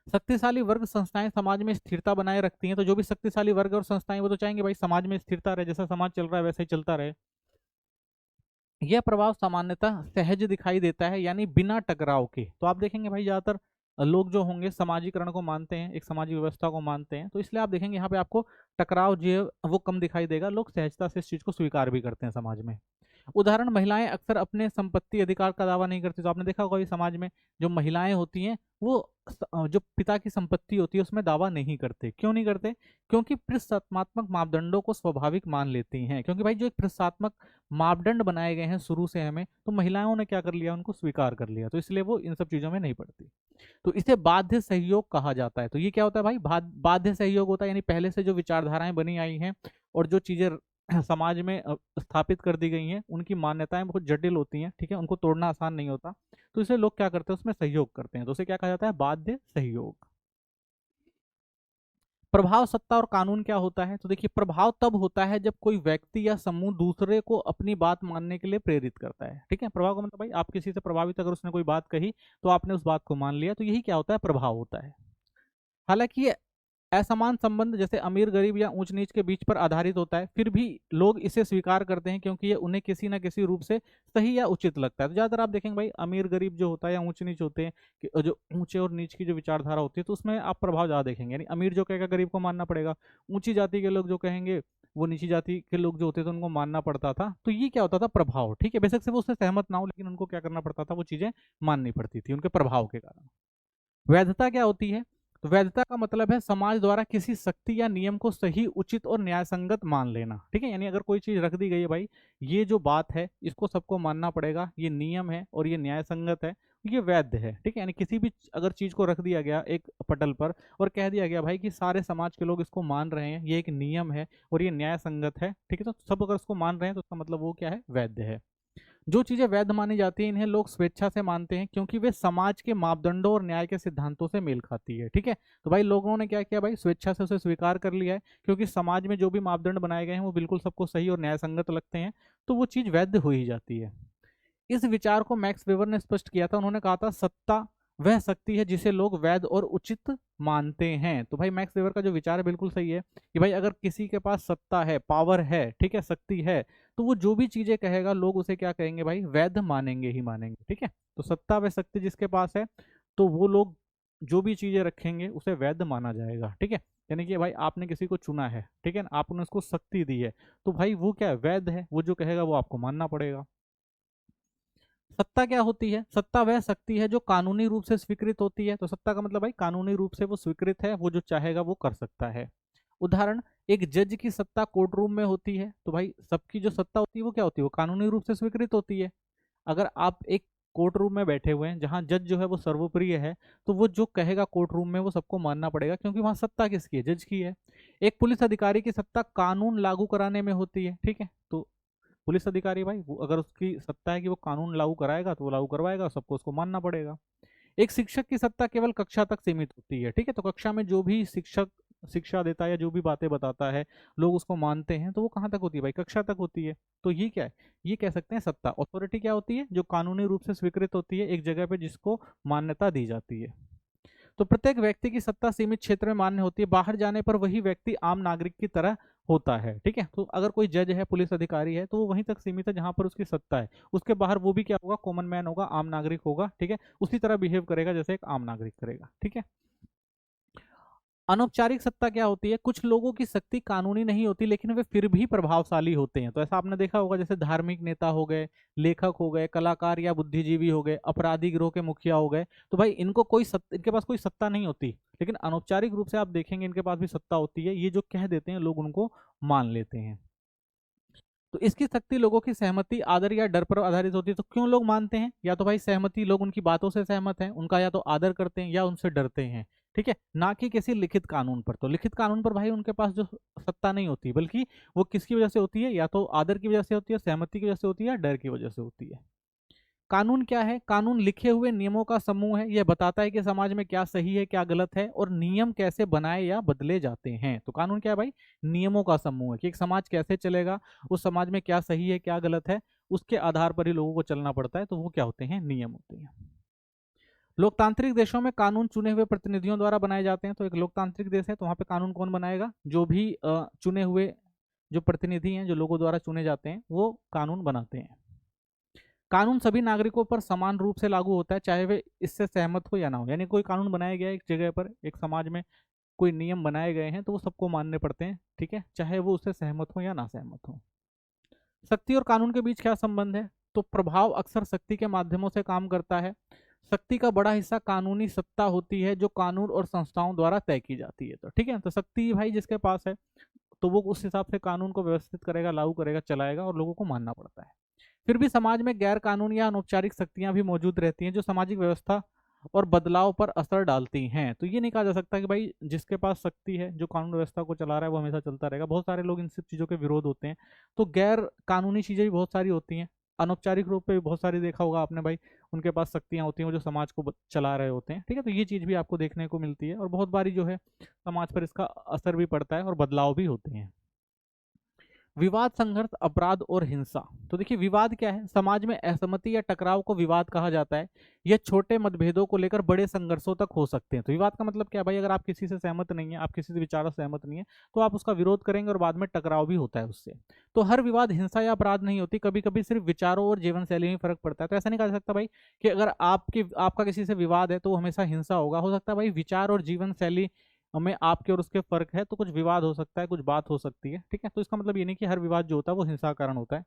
शक्तिशाली वर्ग संस्थाएं समाज में स्थिरता बनाए रखती हैं, तो जो भी शक्तिशाली वर्ग और संस्थाएं वो तो चाहेंगे भाई समाज में स्थिरता रहे, जैसा समाज चल रहा है वैसे ही चलता रहे। यह प्रभाव सामान्यतः सहज दिखाई देता है, यानी बिना टकराव के। तो आप देखेंगे भाई ज्यादातर लोग जो होंगे समाजीकरण को मानते हैं, एक सामाजिक व्यवस्था को मानते हैं, तो इसलिए आप देखेंगे यहाँ पे आपको टकराव जो है वो कम दिखाई देगा, लोग सहजता से इस चीज को स्वीकार भी करते हैं समाज में। उदाहरण, महिलाएं अक्सर अपने संपत्ति अधिकार का दावा नहीं करती, तो आपने देखा होगा भी समाज में जो महिलाएं होती हैं वो जो पिता की संपत्ति होती है उसमें दावा नहीं करते। क्यों नहीं करते? क्योंकि पृष्ठात्मक मापदंडों को स्वाभाविक मान लेती हैं, क्योंकि भाई जो एक पृष्ठात्मक मापदंड बनाए गए हैं शुरू से हमें, तो महिलाओं ने क्या कर लिया, उनको स्वीकार कर लिया, तो इसलिए वो इन सब चीजों में नहीं पड़ती। तो इसे बाध्य सहयोग कहा जाता है। तो ये क्या होता है भाई, बाध्य सहयोग होता है, यानी पहले से जो विचारधाराएं बनी आई हैं और जो चीजें समाज में स्थापित कर दी गई हैं, उनकी मान्यताएं बहुत जटिल होती हैं, ठीक है, उनको तोड़ना आसान नहीं होता, तो इसे लोग क्या करते हैं, उसमें सहयोग करते हैं, तो उसे क्या कहा जाता है, बाध्य सहयोग। प्रभाव, सत्ता और कानून क्या होता है? तो देखिए, प्रभाव तब होता है जब कोई व्यक्ति या समूह दूसरे को अपनी बात मानने के लिए प्रेरित करता है, ठीक है। प्रभाव का मतलब भाई आप किसी से प्रभावित, अगर उसने कोई बात कही तो आपने उस बात को मान लिया, तो यही क्या होता है, प्रभाव होता है। हालांकि ये असमान संबंध जैसे अमीर गरीब या ऊंच नीच के बीच पर आधारित होता है, फिर भी लोग इसे स्वीकार करते हैं क्योंकि ये उन्हें किसी ना किसी रूप से सही या उचित लगता है। तो ज्यादातर आप देखेंगे भाई अमीर गरीब जो होता है या ऊंच नीच होते हैं, कि जो ऊंचे और नीच की जो विचारधारा होती है, तो उसमें आप प्रभाव ज्यादा देखेंगे, यानी अमीर जो कहेगा गरीब को मानना पड़ेगा, ऊंची जाति के लोग जो कहेंगे वो नीची जाति के लोग जो होते थे उनको मानना पड़ता था। तो ये क्या होता था, प्रभाव, ठीक है, बेशक से वो उससे सहमत ना हो, लेकिन उनको क्या करना पड़ता था, वो चीजें माननी पड़ती थी उनके प्रभाव के कारण। वैधता क्या होती है? तो वैधता का मतलब है समाज द्वारा किसी शक्ति या नियम को सही, उचित और न्यायसंगत मान लेना, ठीक है, यानी अगर कोई चीज रख दी गई है भाई, ये जो बात है इसको सबको मानना पड़ेगा, ये नियम है और ये न्यायसंगत है, ये वैध है, ठीक है। यानी किसी भी अगर चीज को रख दिया गया एक पटल पर और कह दिया गया भाई कि सारे समाज के लोग इसको मान रहे हैं, ये एक नियम है और ये न्यायसंगत है, ठीक है, तो सब अगर इसको मान रहे हैं तो उसका मतलब वो क्या है, वैध है। जो चीजें वैध मानी जाती हैं इन्हें लोग स्वेच्छा से मानते हैं, क्योंकि वे समाज के मापदंडों और न्याय के सिद्धांतों से मेल खाती है, ठीक है। तो भाई लोगों ने क्या किया भाई, स्वेच्छा से उसे स्वीकार कर लिया है, क्योंकि समाज में जो भी मापदंड बनाए गए हैं वो बिल्कुल सबको सही और न्याय संगत लगते हैं, तो वो चीज वैध हो ही जाती है। इस विचार को मैक्स वेबर ने स्पष्ट किया था, उन्होंने कहा था सत्ता वह शक्ति है जिसे लोग वैध और उचित मानते हैं। तो भाई मैक्स वेबर का जो विचार है बिल्कुल सही है कि भाई अगर किसी के पास सत्ता है, पावर है, ठीक है, शक्ति है, तो वो जो भी चीजें कहेगा लोग उसे क्या कहेंगे भाई, वैध मानेंगे ही मानेंगे, ठीक है। तो सत्ता व शक्ति जिसके पास है तो वो लोग जो भी चीजें रखेंगे उसे वैध माना जाएगा, ठीक है। यानी कि भाई आपने किसी को चुना है, ठीक है, आपने उसको शक्ति दी है, तो भाई वो क्या है, वैध है, वो जो कहेगा वो आपको मानना पड़ेगा। सत्ता क्या होती है? सत्ता वह शक्ति है जो कानूनी रूप से स्वीकृत होती है। तो सत्ता का मतलब भाई कानूनी रूप से वो स्वीकृत है, वो जो चाहेगा वो कर सकता है। उदाहरण, एक जज की सत्ता कोर्ट रूम में होती है। तो भाई सबकी जो सत्ता होती है वो क्या होती है, वो कानूनी रूप से स्वीकृत होती है। अगर आप एक कोर्ट रूम में बैठे हुए हैं जहां जज जो है वो सर्वप्रिय है, तो वो जो कहेगा कोर्ट रूम में वो सबको मानना पड़ेगा, क्योंकि वहां सत्ता किसकी है, जज की है। एक पुलिस अधिकारी की सत्ता कानून लागू कराने में होती है, ठीक है। तो पुलिस अधिकारी भाई वो अगर उसकी सत्ता है कि वो कानून लागू कराएगा तो वो लागू करवाएगा, सबको उसको मानना पड़ेगा। एक शिक्षक की सत्ता केवल कक्षा तक सीमित होती है, ठीक है। तो कक्षा में जो भी शिक्षक शिक्षा देता है या जो भी बातें बताता है लोग उसको मानते हैं, तो वो कहाँ तक होती है भाई, कक्षा तक होती है। तो ये क्या है, ये कह सकते हैं सत्ता। अथॉरिटी क्या होती है, जो कानूनी रूप से स्वीकृत होती है एक जगह पे, जिसको मान्यता दी जाती है। तो प्रत्येक व्यक्ति की सत्ता सीमित क्षेत्र में मान्य होती है, बाहर जाने पर वही व्यक्ति आम नागरिक की तरह होता है, ठीक है। तो अगर कोई जज है, पुलिस अधिकारी है, तो वो वहीं तक सीमित है जहां पर उसकी सत्ता है, उसके बाहर वो भी क्या होगा, कॉमन मैन होगा, आम नागरिक होगा, ठीक है, उसी तरह बिहेव करेगा जैसे एक आम नागरिक करेगा, ठीक है। अनौपचारिक सत्ता क्या होती है? कुछ लोगों की शक्ति कानूनी नहीं होती लेकिन वे फिर भी प्रभावशाली होते हैं। तो ऐसा आपने देखा होगा, जैसे धार्मिक नेता हो गए, लेखक हो गए, कलाकार या बुद्धिजीवी हो गए, अपराधी गिरोह के मुखिया हो गए। तो भाई इनको इनके पास कोई सत्ता नहीं होती, लेकिन अनौपचारिक रूप से आप देखेंगे इनके पास भी सत्ता होती है, ये जो कह देते हैं लोग उनको मान लेते हैं। तो इसकी शक्ति लोगों की सहमति, आदर या डर पर आधारित होती है। तो क्यों लोग मानते हैं? या तो भाई सहमति, लोग उनकी बातों से सहमत हैं, उनका या तो आदर करते हैं या उनसे डरते हैं, ठीक है, ना कि किसी लिखित कानून पर। तो लिखित कानून पर भाई उनके पास जो सत्ता नहीं होती, बल्कि वो किसकी वजह से होती है, या तो आदर की वजह से होती है, सहमति की वजह से होती है, या डर की वजह से होती है। कानून क्या है? कानून लिखे हुए नियमों का समूह है, यह बताता है कि समाज में क्या सही है क्या गलत है और नियम कैसे बनाए या बदले जाते हैं। तो कानून क्या है भाई? नियमों का समूह है कि एक समाज कैसे चलेगा, उस समाज में क्या सही है क्या गलत है, उसके आधार पर ही लोगों को चलना पड़ता है, तो वो क्या होते हैं, नियम होते हैं। लोकतांत्रिक देशों में कानून चुने हुए प्रतिनिधियों द्वारा बनाए जाते हैं। तो एक लोकतांत्रिक देश है तो वहाँ पे कानून कौन बनाएगा? जो भी चुने हुए जो प्रतिनिधि हैं, जो लोगों द्वारा चुने जाते हैं, वो कानून बनाते हैं। कानून सभी नागरिकों पर समान रूप से लागू होता है, चाहे वे इससे सहमत हो या ना हो। यानी कोई कानून बनाया गया है एक जगह पर, एक समाज में कोई नियम बनाए गए हैं तो वो सबको मानने पड़ते हैं, ठीक है, चाहे वो उससे सहमत हो या ना सहमत हो। शक्ति और कानून के बीच क्या संबंध है? तो प्रभाव अक्सर शक्ति के माध्यमों से काम करता है। शक्ति का बड़ा हिस्सा कानूनी सत्ता होती है जो कानून और संस्थाओं द्वारा तय की जाती है। तो ठीक है, तो शक्ति भाई जिसके पास है तो वो उस हिसाब से कानून को व्यवस्थित करेगा, लागू करेगा, चलाएगा और लोगों को मानना पड़ता है। फिर भी समाज में गैर कानूनी या अनौपचारिक शक्तियां भी मौजूद रहती हैं जो सामाजिक व्यवस्था और बदलाव पर असर डालती हैं। तो ये नहीं कहा जा सकता कि भाई जिसके पास शक्ति है, जो कानून व्यवस्था को चला रहा है, वो हमेशा चलता रहेगा। बहुत सारे लोग इन सब चीज़ों के विरोध होते हैं। तो गैर कानूनी चीज़ें भी बहुत सारी होती हैं, अनौपचारिक रूप पे भी बहुत सारी देखा होगा आपने भाई, उनके पास शक्तियाँ होती हैं, वो जो समाज को चला रहे होते हैं, ठीक है। तो ये चीज़ भी आपको देखने को मिलती है और बहुत बारी जो है समाज पर इसका असर भी पड़ता है और बदलाव भी होते हैं। विवाद, संघर्ष, अपराध और हिंसा। तो देखिए विवाद क्या है? समाज में असहमति या टकराव को विवाद कहा जाता है। यह छोटे मतभेदों को लेकर बड़े संघर्षों तक हो सकते हैं। तो विवाद का मतलब क्या है भाई? अगर आप किसी से सहमत नहीं है, आप किसी से विचारों से सहमत नहीं है, तो आप उसका विरोध करेंगे और बाद में टकराव भी होता है उससे। तो हर विवाद हिंसा या अपराध नहीं होती, कभी कभी सिर्फ विचारों और जीवन शैली में फर्क पड़ता है। तो ऐसा नहीं कहा जा सकता भाई कि अगर आपका किसी से विवाद है तो वो हमेशा हिंसा होगा। हो सकता है भाई विचार और जीवन शैली में आपके और उसके फर्क है, तो कुछ विवाद हो सकता है, कुछ बात हो सकती है, ठीक है। तो इसका मतलब ये नहीं कि हर विवाद जो होता है वो हिंसा का कारण होता है।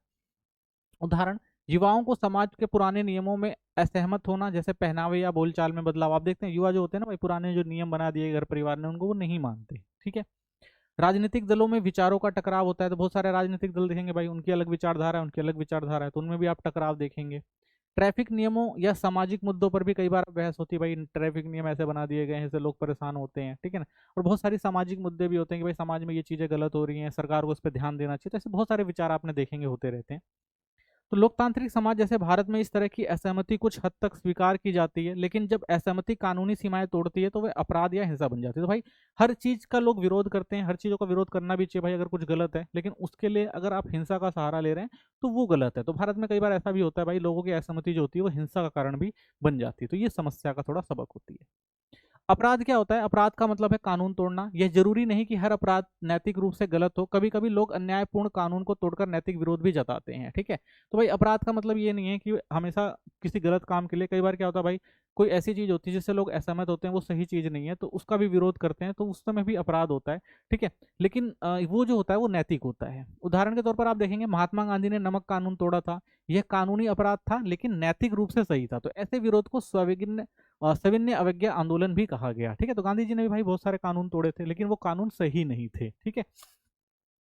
उदाहरण, युवाओं को समाज के पुराने नियमों में असहमत होना, जैसे पहनावे या बोलचाल में बदलाव। आप देखते हैं युवा जो होते हैं ना भाई, पुराने जो नियम बना दिए घर परिवार ने उनको वो नहीं मानते, ठीक है। राजनीतिक दलों में विचारों का टकराव होता है। तो बहुत सारे राजनीतिक दल देखेंगे भाई, उनकी अलग विचारधारा है, उनकी अलग विचारधारा है, तो उनमें भी आप टकराव देखेंगे। ट्रैफिक नियमों या सामाजिक मुद्दों पर भी कई बार बहस होती है भाई, ट्रैफिक नियम ऐसे बना दिए गए हैं इससे लोग परेशान होते हैं, ठीक है ना। और बहुत सारी सामाजिक मुद्दे भी होते हैं कि भाई समाज में ये चीज़ें गलत हो रही हैं, सरकार को उस पर ध्यान देना चाहिए। तो ऐसे बहुत सारे विचार आपने देखेंगे होते रहते हैं। तो लोकतांत्रिक समाज जैसे भारत में इस तरह की असहमति कुछ हद तक स्वीकार की जाती है, लेकिन जब असहमति कानूनी सीमाएं तोड़ती है तो वह अपराध या हिंसा बन जाती है। तो भाई हर चीज का लोग विरोध करते हैं, हर चीजों का विरोध करना भी चाहिए भाई अगर कुछ गलत है, लेकिन उसके लिए अगर आप हिंसा का सहारा ले रहे हैं तो वो गलत है। तो भारत में कई बार ऐसा भी होता है भाई, लोगों की असहमति जो होती है वो हिंसा का कारण भी बन जाती है। तो ये समस्या का थोड़ा सबक होती है। अपराध क्या होता है? अपराध का मतलब है कानून तोड़ना। यह जरूरी नहीं कि हर अपराध नैतिक रूप से गलत हो, कभी कभी लोग अन्यायपूर्ण कानून को तोड़कर नैतिक विरोध भी जताते हैं, ठीक है। तो भाई अपराध का मतलब ये नहीं है कि हमेशा किसी गलत काम के लिए, कई बार क्या होता है भाई, कोई ऐसी चीज होती है जिससे लोग असहमत होते हैं, वो सही चीज नहीं है तो उसका भी विरोध करते हैं, तो उस समय भी अपराध होता है, ठीक है। लेकिन वो जो होता है वो नैतिक होता है। उदाहरण के तौर पर आप देखेंगे महात्मा गांधी ने नमक कानून तोड़ा था, यह कानूनी अपराध था लेकिन नैतिक रूप से सही था। तो ऐसे विरोध को सविनय अवज्ञा आंदोलन भी कहा गया, ठीक है। तो गांधी जी ने भी भाई बहुत सारे कानून तोड़े थे लेकिन वो कानून सही नहीं थे, ठीक है।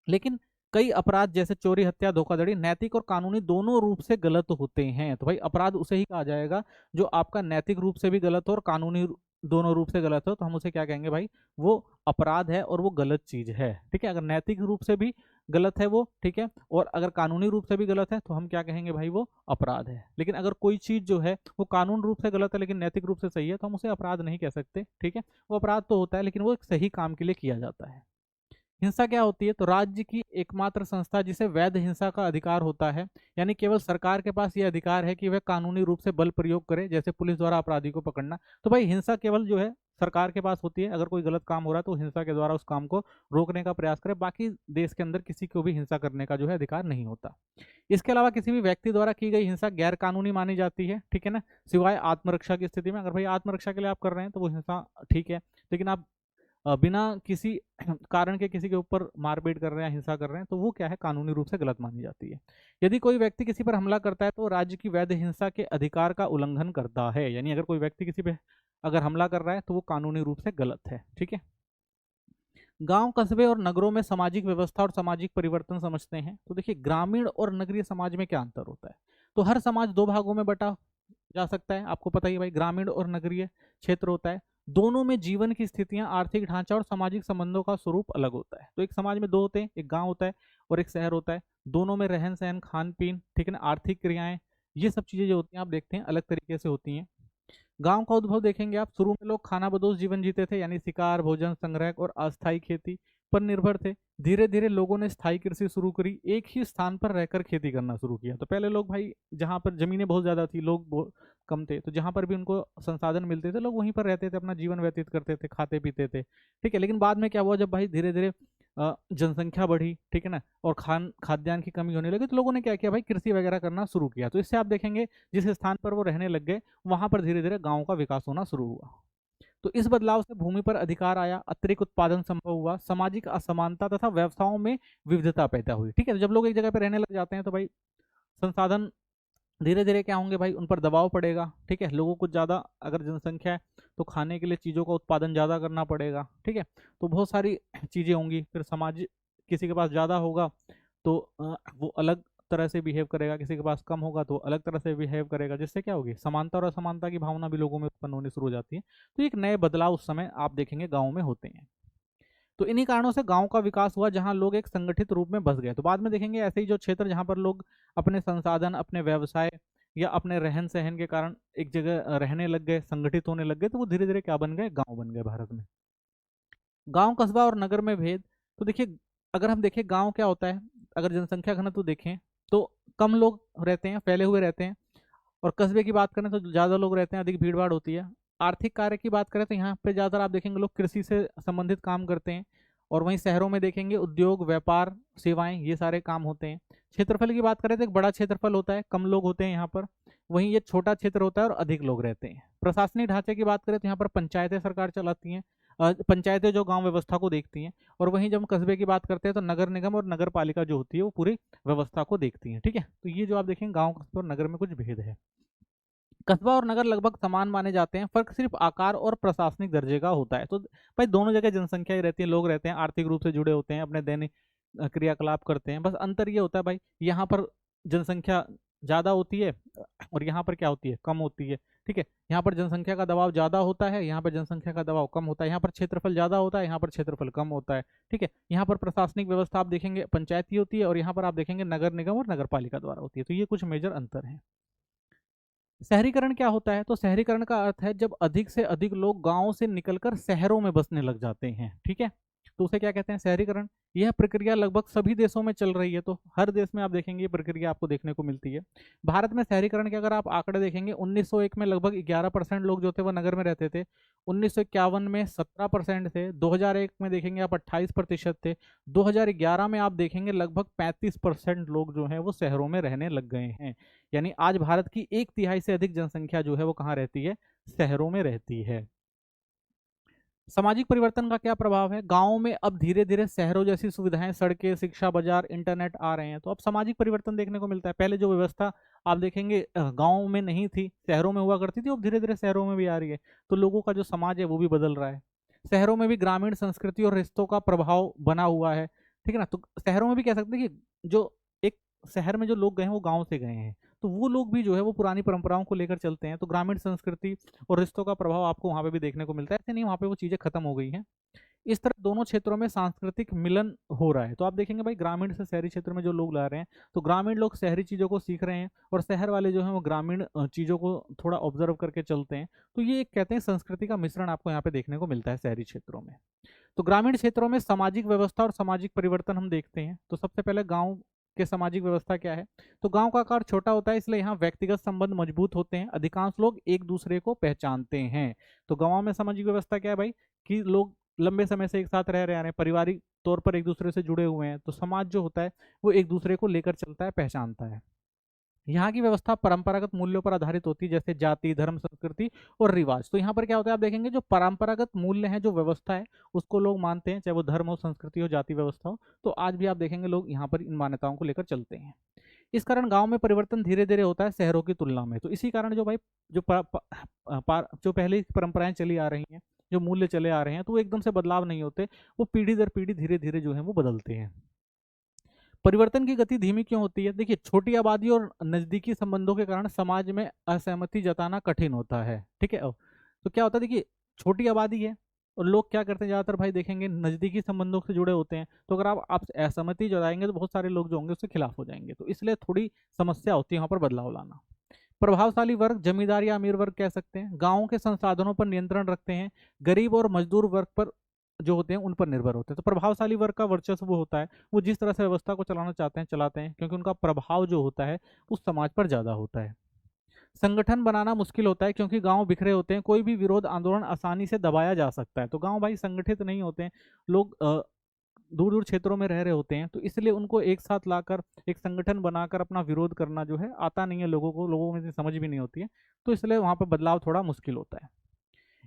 लेकिन कई अपराध जैसे चोरी, हत्या, धोखाधड़ी नैतिक और कानूनी दोनों रूप से गलत होते हैं। तो भाई अपराध उसे ही कहा जाएगा जो आपका नैतिक रूप से भी गलत हो और कानूनी दोनों रूप से गलत हो, तो हम उसे क्या कहेंगे भाई, वो अपराध है और वो गलत चीज है, ठीक है। अगर नैतिक रूप से भी गलत है वो, ठीक है, और अगर कानूनी रूप से भी गलत है तो हम क्या कहेंगे भाई, वो अपराध है। लेकिन अगर कोई चीज जो है वो कानून रूप से गलत है लेकिन नैतिक रूप से सही है तो हम उसे अपराध नहीं कह सकते, ठीक है। वो अपराध तो होता है लेकिन वो एक सही काम के लिए किया जाता है। हिंसा क्या होती है? तो राज्य की एकमात्र संस्था जिसे वैध हिंसा का अधिकार होता है, यानी केवल सरकार के पास यह अधिकार है कि वह कानूनी रूप से बल प्रयोग करे, जैसे पुलिस द्वारा अपराधी को पकड़ना। तो भाई हिंसा केवल जो है सरकार के पास होती है। अगर कोई गलत काम हो रहा है तो हिंसा के द्वारा उस काम को रोकने का प्रयास करे, बाकी देश के अंदर किसी को भी हिंसा करने का जो है अधिकार नहीं होता। इसके अलावा किसी भी व्यक्ति द्वारा की गई हिंसा गैर कानूनी मानी जाती है, ठीक है ना, सिवाय आत्मरक्षा की स्थिति में। अगर भाई आत्मरक्षा के लिए आप कर रहे हैं तो वो हिंसा ठीक है, लेकिन आप बिना किसी कारण के किसी के ऊपर मारपीट कर रहे हैं, हिंसा कर रहे हैं, तो वो क्या है, कानूनी रूप से गलत मानी जाती है। यदि कोई व्यक्ति किसी पर हमला करता है तो राज्य की वैध हिंसा के अधिकार का उल्लंघन करता है। यानी अगर कोई व्यक्ति किसी पे अगर हमला कर रहा है तो वो कानूनी रूप से गलत है, ठीक है। गांव, कस्बे और नगरों में सामाजिक व्यवस्था और सामाजिक परिवर्तन समझते हैं। तो देखिए ग्रामीण और नगरीय समाज में क्या अंतर होता है? तो हर समाज दो भागों में बटा जा सकता है, आपको पता ही है भाई, ग्रामीण और नगरीय क्षेत्र होता है। दोनों में जीवन की स्थितियां, आर्थिक ढांचा और सामाजिक संबंधों का स्वरूप अलग होता है। तो एक समाज में दो होते हैं, एक गांव होता है और एक शहर होता है। दोनों में रहन सहन, खान पीन, ठीक है ना, आर्थिक क्रियाएं, ये सब चीजें जो होती हैं आप देखते हैं अलग तरीके से होती हैं। गांव का उद्भव देखेंगे आप, शुरू में लोग खाना बदोश जीवन जीते थे, यानी शिकार, भोजन संग्रह और अस्थायी खेती पर निर्भर थे। धीरे धीरे लोगों ने स्थायी कृषि शुरू करी, एक ही स्थान पर रहकर खेती करना शुरू किया। तो पहले लोग भाई जहाँ पर जमीनें बहुत ज्यादा थी, लोग कम थे, तो जहाँ पर भी उनको संसाधन मिलते थे लोग वहीं पर रहते थे, अपना जीवन व्यतीत करते थे, खाते पीते थे, ठीक है। लेकिन बाद में क्या हुआ, जब भाई धीरे धीरे जनसंख्या बढ़ी, ठीक है ना, और खाद्यान्न की कमी होने लगी, तो लोगों ने क्या किया भाई, कृषि वगैरह करना शुरू किया। तो इससे आप देखेंगे जिस स्थान पर वो रहने लग गए वहां पर धीरे धीरे गाँव का विकास होना शुरू हुआ। तो इस बदलाव से भूमि पर अधिकार आया, अतिरिक्त उत्पादन संभव हुआ, सामाजिक असमानता तथा व्यवसायों में विविधता पैदा हुई, ठीक है। तो जब लोग एक जगह पर रहने लग जाते हैं तो भाई संसाधन धीरे धीरे क्या होंगे भाई, उन पर दबाव पड़ेगा, ठीक है। लोगों को ज़्यादा अगर जनसंख्या है तो खाने के लिए चीज़ों का उत्पादन ज़्यादा करना पड़ेगा, ठीक है। तो बहुत सारी चीज़ें होंगी, फिर समाज किसी के पास ज़्यादा होगा तो वो अलग तरह से बिहेव करेगा, किसी के पास कम होगा तो अलग तरह से बिहेव करेगा, जिससे क्या होगी, समानता और असमानता की भावना भी लोगों में उत्पन्न होनी शुरू हो जाती है। तो एक नए बदलाव उस समय आप देखेंगे गाँव में होते हैं। तो इन्हीं कारणों से गांव का विकास हुआ, जहां लोग एक संगठित रूप में बस गए। तो बाद में देखेंगे ऐसे ही जो क्षेत्र जहां पर लोग अपने संसाधन, अपने व्यवसाय या अपने रहन सहन के कारण एक जगह रहने लग गए, संगठित होने लग गए, तो वो धीरे धीरे क्या बन गए, गांव बन गए भारत में। गांव, कस्बा और नगर में भेद। तो देखिए, अगर हम देखें गांव क्या होता है, अगर जनसंख्या घनत्व देखें तो कम लोग रहते हैं, फैले हुए रहते हैं। और कस्बे की बात करें तो ज़्यादा लोग रहते हैं, अधिक भीड़ भाड़ होती है। आर्थिक कार्य की बात करें तो यहाँ पे ज़्यादातर आप देखेंगे लोग कृषि से संबंधित काम करते हैं। और वहीं शहरों में देखेंगे उद्योग, व्यापार, सेवाएं, ये सारे काम होते हैं। क्षेत्रफल की बात करें तो एक बड़ा क्षेत्रफल होता है, कम लोग होते हैं यहाँ पर। वहीं ये छोटा क्षेत्र होता है और अधिक लोग रहते हैं। प्रशासनिक ढांचे की बात करें तो यहाँ पर पंचायतें सरकार चलाती हैं, पंचायतें जो गांव व्यवस्था को देखती हैं। और वहीं जब हम कस्बे की बात करते हैं तो नगर निगम और नगर पालिका जो होती है वो पूरी व्यवस्था को देखती है, ठीक है। तो ये जो आप देखेंगे गांव, कस्बे और नगर में कुछ भेद है। कस्बा और नगर लगभग समान माने जाते हैं, फर्क सिर्फ आकार और प्रशासनिक दर्जे का होता है। तो भाई दोनों जगह जनसंख्या ही रहती है, लोग रहते हैं, आर्थिक रूप से जुड़े होते हैं, अपने दैनिक क्रियाकलाप करते हैं। बस अंतर ये होता है भाई, यहाँ पर जनसंख्या ज़्यादा होती है और यहाँ पर क्या होती है, कम होती है, ठीक है। यहाँ पर जनसंख्या का दबाव ज़्यादा होता है, यहाँ पर जनसंख्या का दबाव कम होता है। यहाँ पर क्षेत्रफल ज़्यादा होता है, यहाँ पर क्षेत्रफल कम होता है, ठीक है। यहाँ पर प्रशासनिक व्यवस्था आप देखेंगे पंचायती होती है और यहाँ पर आप देखेंगे नगर निगम और नगर पालिका द्वारा होती है। तो ये कुछ मेजर अंतर है। शहरीकरण क्या होता है, तो शहरीकरण का अर्थ है जब अधिक से अधिक लोग गांवों से निकलकर शहरों में बसने लग जाते हैं, ठीक है। तो उसे क्या कहते हैं, शहरीकरण। यह प्रक्रिया लगभग सभी देशों में चल रही है, तो हर देश में आप देखेंगे ये प्रक्रिया आपको देखने को मिलती है। भारत में शहरीकरण के अगर आप आंकड़े देखेंगे, 1901 में लगभग 11% लोग जो थे वो नगर में रहते थे, 1951 में 17% थे, 2001 में देखेंगे आप 28% थे, 2011 में आप देखेंगे लगभग 35% लोग जो हैं वो शहरों में रहने लग गए हैं। यानी आज भारत की 1/3 से अधिक जनसंख्या जो है वो कहाँ रहती है, शहरों में रहती है। सामाजिक परिवर्तन का क्या प्रभाव है, गांवों में अब धीरे धीरे शहरों जैसी सुविधाएं, सड़कें, शिक्षा, बाजार, इंटरनेट आ रहे हैं, तो अब सामाजिक परिवर्तन देखने को मिलता है। पहले जो व्यवस्था आप देखेंगे गांवों में नहीं थी, शहरों में हुआ करती थी, अब धीरे धीरे शहरों में भी आ रही है। तो लोगों का जो समाज है वो भी बदल रहा है। शहरों में भी ग्रामीण संस्कृति और रिश्तों का प्रभाव बना हुआ है, ठीक है ना। तो शहरों में भी कह सकते हैं कि जो एक शहर में जो लोग गए हैं वो गाँव से गए हैं, तो वो लोग भी जो है वो पुरानी परंपराओं को लेकर चलते हैं। तो ग्रामीण संस्कृति और रिश्तों का प्रभाव आपको वहाँ पे भी देखने को मिलता है, ऐसे नहीं वहाँ पे वो चीज़ें खत्म हो गई हैं। इस तरह दोनों क्षेत्रों में सांस्कृतिक मिलन हो रहा है। तो आप देखेंगे भाई ग्रामीण से शहरी क्षेत्र में जो लोग ला रहे हैं, तो ग्रामीण लोग शहरी चीज़ों को सीख रहे हैं और शहर वाले जो हैं वो ग्रामीण चीज़ों को थोड़ा ऑब्जर्व करके चलते हैं। तो ये एक कहते हैं संस्कृति का मिश्रण आपको यहाँ पे देखने को मिलता है शहरी क्षेत्रों में। तो ग्रामीण क्षेत्रों में सामाजिक व्यवस्था और सामाजिक परिवर्तन हम देखते हैं। तो सबसे पहले गाँव के सामाजिक व्यवस्था क्या है, तो गांव का आकार छोटा होता है, इसलिए यहाँ व्यक्तिगत संबंध मजबूत होते हैं, अधिकांश लोग एक दूसरे को पहचानते हैं। तो गांव में सामाजिक व्यवस्था क्या है भाई, कि लोग लंबे समय से एक साथ रह रहे हैं, पारिवारिक तौर पर एक दूसरे से जुड़े हुए हैं। तो समाज जो होता है वो एक दूसरे को लेकर चलता है, पहचानता है। यहाँ की व्यवस्था परंपरागत मूल्यों पर आधारित होती है, जैसे जाति, धर्म, संस्कृति और रिवाज। तो यहाँ पर क्या होता है, आप देखेंगे जो परंपरागत मूल्य हैं, जो व्यवस्था है, उसको लोग मानते हैं, चाहे वो धर्म हो, संस्कृति हो, जाति व्यवस्था हो। तो आज भी आप देखेंगे लोग यहाँ पर इन मान्यताओं को लेकर चलते हैं। इस कारण गांव में परिवर्तन धीरे धीरे होता है शहरों की तुलना में। तो इसी कारण जो भाई जो जो पहले की परंपराएं चली आ रही हैं, जो मूल्य चले आ रहे हैं, तो वो एकदम से बदलाव नहीं होते, वो पीढ़ी दर पीढ़ी धीरे धीरे जो है वो बदलते हैं। परिवर्तन की गति धीमी क्यों होती है, देखिए छोटी आबादी और नजदीकी संबंधों के कारण समाज में असहमति जताना कठिन होता है, ठीक है। तो क्या होता है, देखिए छोटी आबादी है और लोग क्या करते हैं, ज्यादातर भाई देखेंगे नजदीकी संबंधों से जुड़े होते हैं। तो अगर आप असहमति जताएंगे तो बहुत सारे लोग जो होंगे उसके खिलाफ हो जाएंगे, तो इसलिए थोड़ी समस्या होती है वहां पर बदलाव लाना। प्रभावशाली वर्ग, जमींदार या अमीर वर्ग कह सकते हैं, गांवों के संसाधनों पर नियंत्रण रखते हैं, गरीब और मजदूर वर्ग पर जो होते हैं उन पर निर्भर होते हैं। तो प्रभावशाली वर्ग का वर्चस्व वो होता है, वो जिस तरह से व्यवस्था को चलाना चाहते हैं चलाते हैं, क्योंकि उनका प्रभाव जो होता है उस समाज पर ज्यादा होता है। संगठन बनाना मुश्किल होता है क्योंकि गांव बिखरे होते हैं, कोई भी विरोध आंदोलन आसानी से दबाया जा सकता है। तो गांव भाई संगठित नहीं होते हैं, लोग दूर दूर क्षेत्रों में रह रहे होते हैं, तो इसलिए उनको एक साथ लाकर एक संगठन बनाकर अपना विरोध करना जो है आता नहीं है लोगों को, लोगों में से समझ भी नहीं होती है, तो इसलिए वहां पर बदलाव थोड़ा मुश्किल होता है।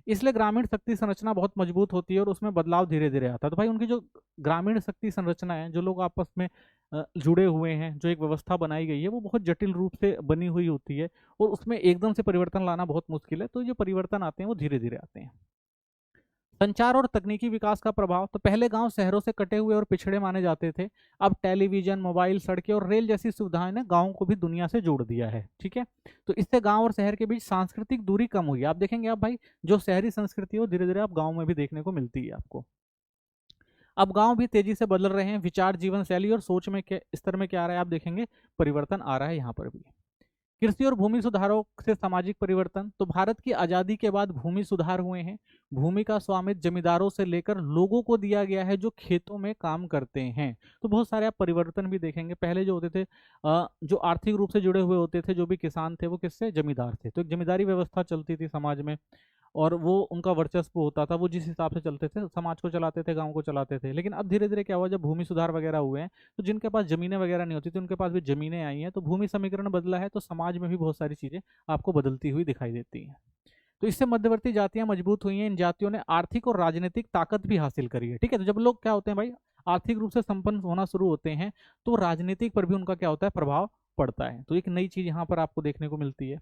इसलिए ग्रामीण शक्ति संरचना बहुत मजबूत होती है और उसमें बदलाव धीरे धीरे आता है। तो भाई उनकी जो ग्रामीण शक्ति संरचना है, जो लोग आपस में जुड़े हुए हैं, जो एक व्यवस्था बनाई गई है, वो बहुत जटिल रूप से बनी हुई होती है और उसमें एकदम से परिवर्तन लाना बहुत मुश्किल है। तो जो परिवर्तन आते हैं वो धीरे धीरे आते हैं। संचार और तकनीकी विकास का प्रभाव, तो पहले गांव शहरों से कटे हुए और पिछड़े माने जाते थे। अब टेलीविजन, मोबाइल, सड़कें और रेल जैसी सुविधाएं ने गांवों को भी दुनिया से जोड़ दिया है। ठीक है, तो इससे गांव और शहर के बीच सांस्कृतिक दूरी कम हुई है। आप देखेंगे आप भाई, जो शहरी संस्कृति है वो धीरे धीरे आप गाँव में भी देखने को मिलती है आपको। अब गांव भी तेजी से बदल रहे हैं, विचार, जीवन शैली और सोच में के स्तर में क्या आ रहा है, आप देखेंगे परिवर्तन आ रहा है यहाँ पर भी। कृषि और भूमि सुधारों से सामाजिक परिवर्तन, तो भारत की आजादी के बाद भूमि सुधार हुए हैं। भूमि का स्वामित्व जमींदारों से लेकर लोगों को दिया गया है जो खेतों में काम करते हैं। तो बहुत सारे आप परिवर्तन भी देखेंगे। पहले जो होते थे जो आर्थिक रूप से जुड़े हुए होते थे, जो भी किसान थे, वो किससे, जमींदार थे। तो एक जमींदारी व्यवस्था चलती थी समाज में और वो उनका वर्चस्व होता था, वो जिस हिसाब से चलते थे समाज को चलाते थे, गांव को चलाते थे। लेकिन अब धीरे धीरे क्या हुआ, जब भूमि सुधार वगैरह हुए हैं, तो जिनके पास जमीनें वगैरह नहीं होती थी उनके पास भी जमीनें आई हैं, तो भूमि समीकरण बदला है, तो समाज में भी बहुत सारी चीजें आपको बदलती हुई दिखाई देती हैं। तो इससे मध्यवर्ती जातियां मजबूत हुई हैं। इन जातियों ने आर्थिक और राजनीतिक ताकत भी हासिल करी है। ठीक है, तो जब लोग क्या होते हैं भाई, आर्थिक रूप से संपन्न होना शुरू होते हैं, तो राजनीतिक पर भी उनका क्या होता है, प्रभाव पड़ता है। तो एक नई चीज यहाँ पर आपको देखने को मिलती है।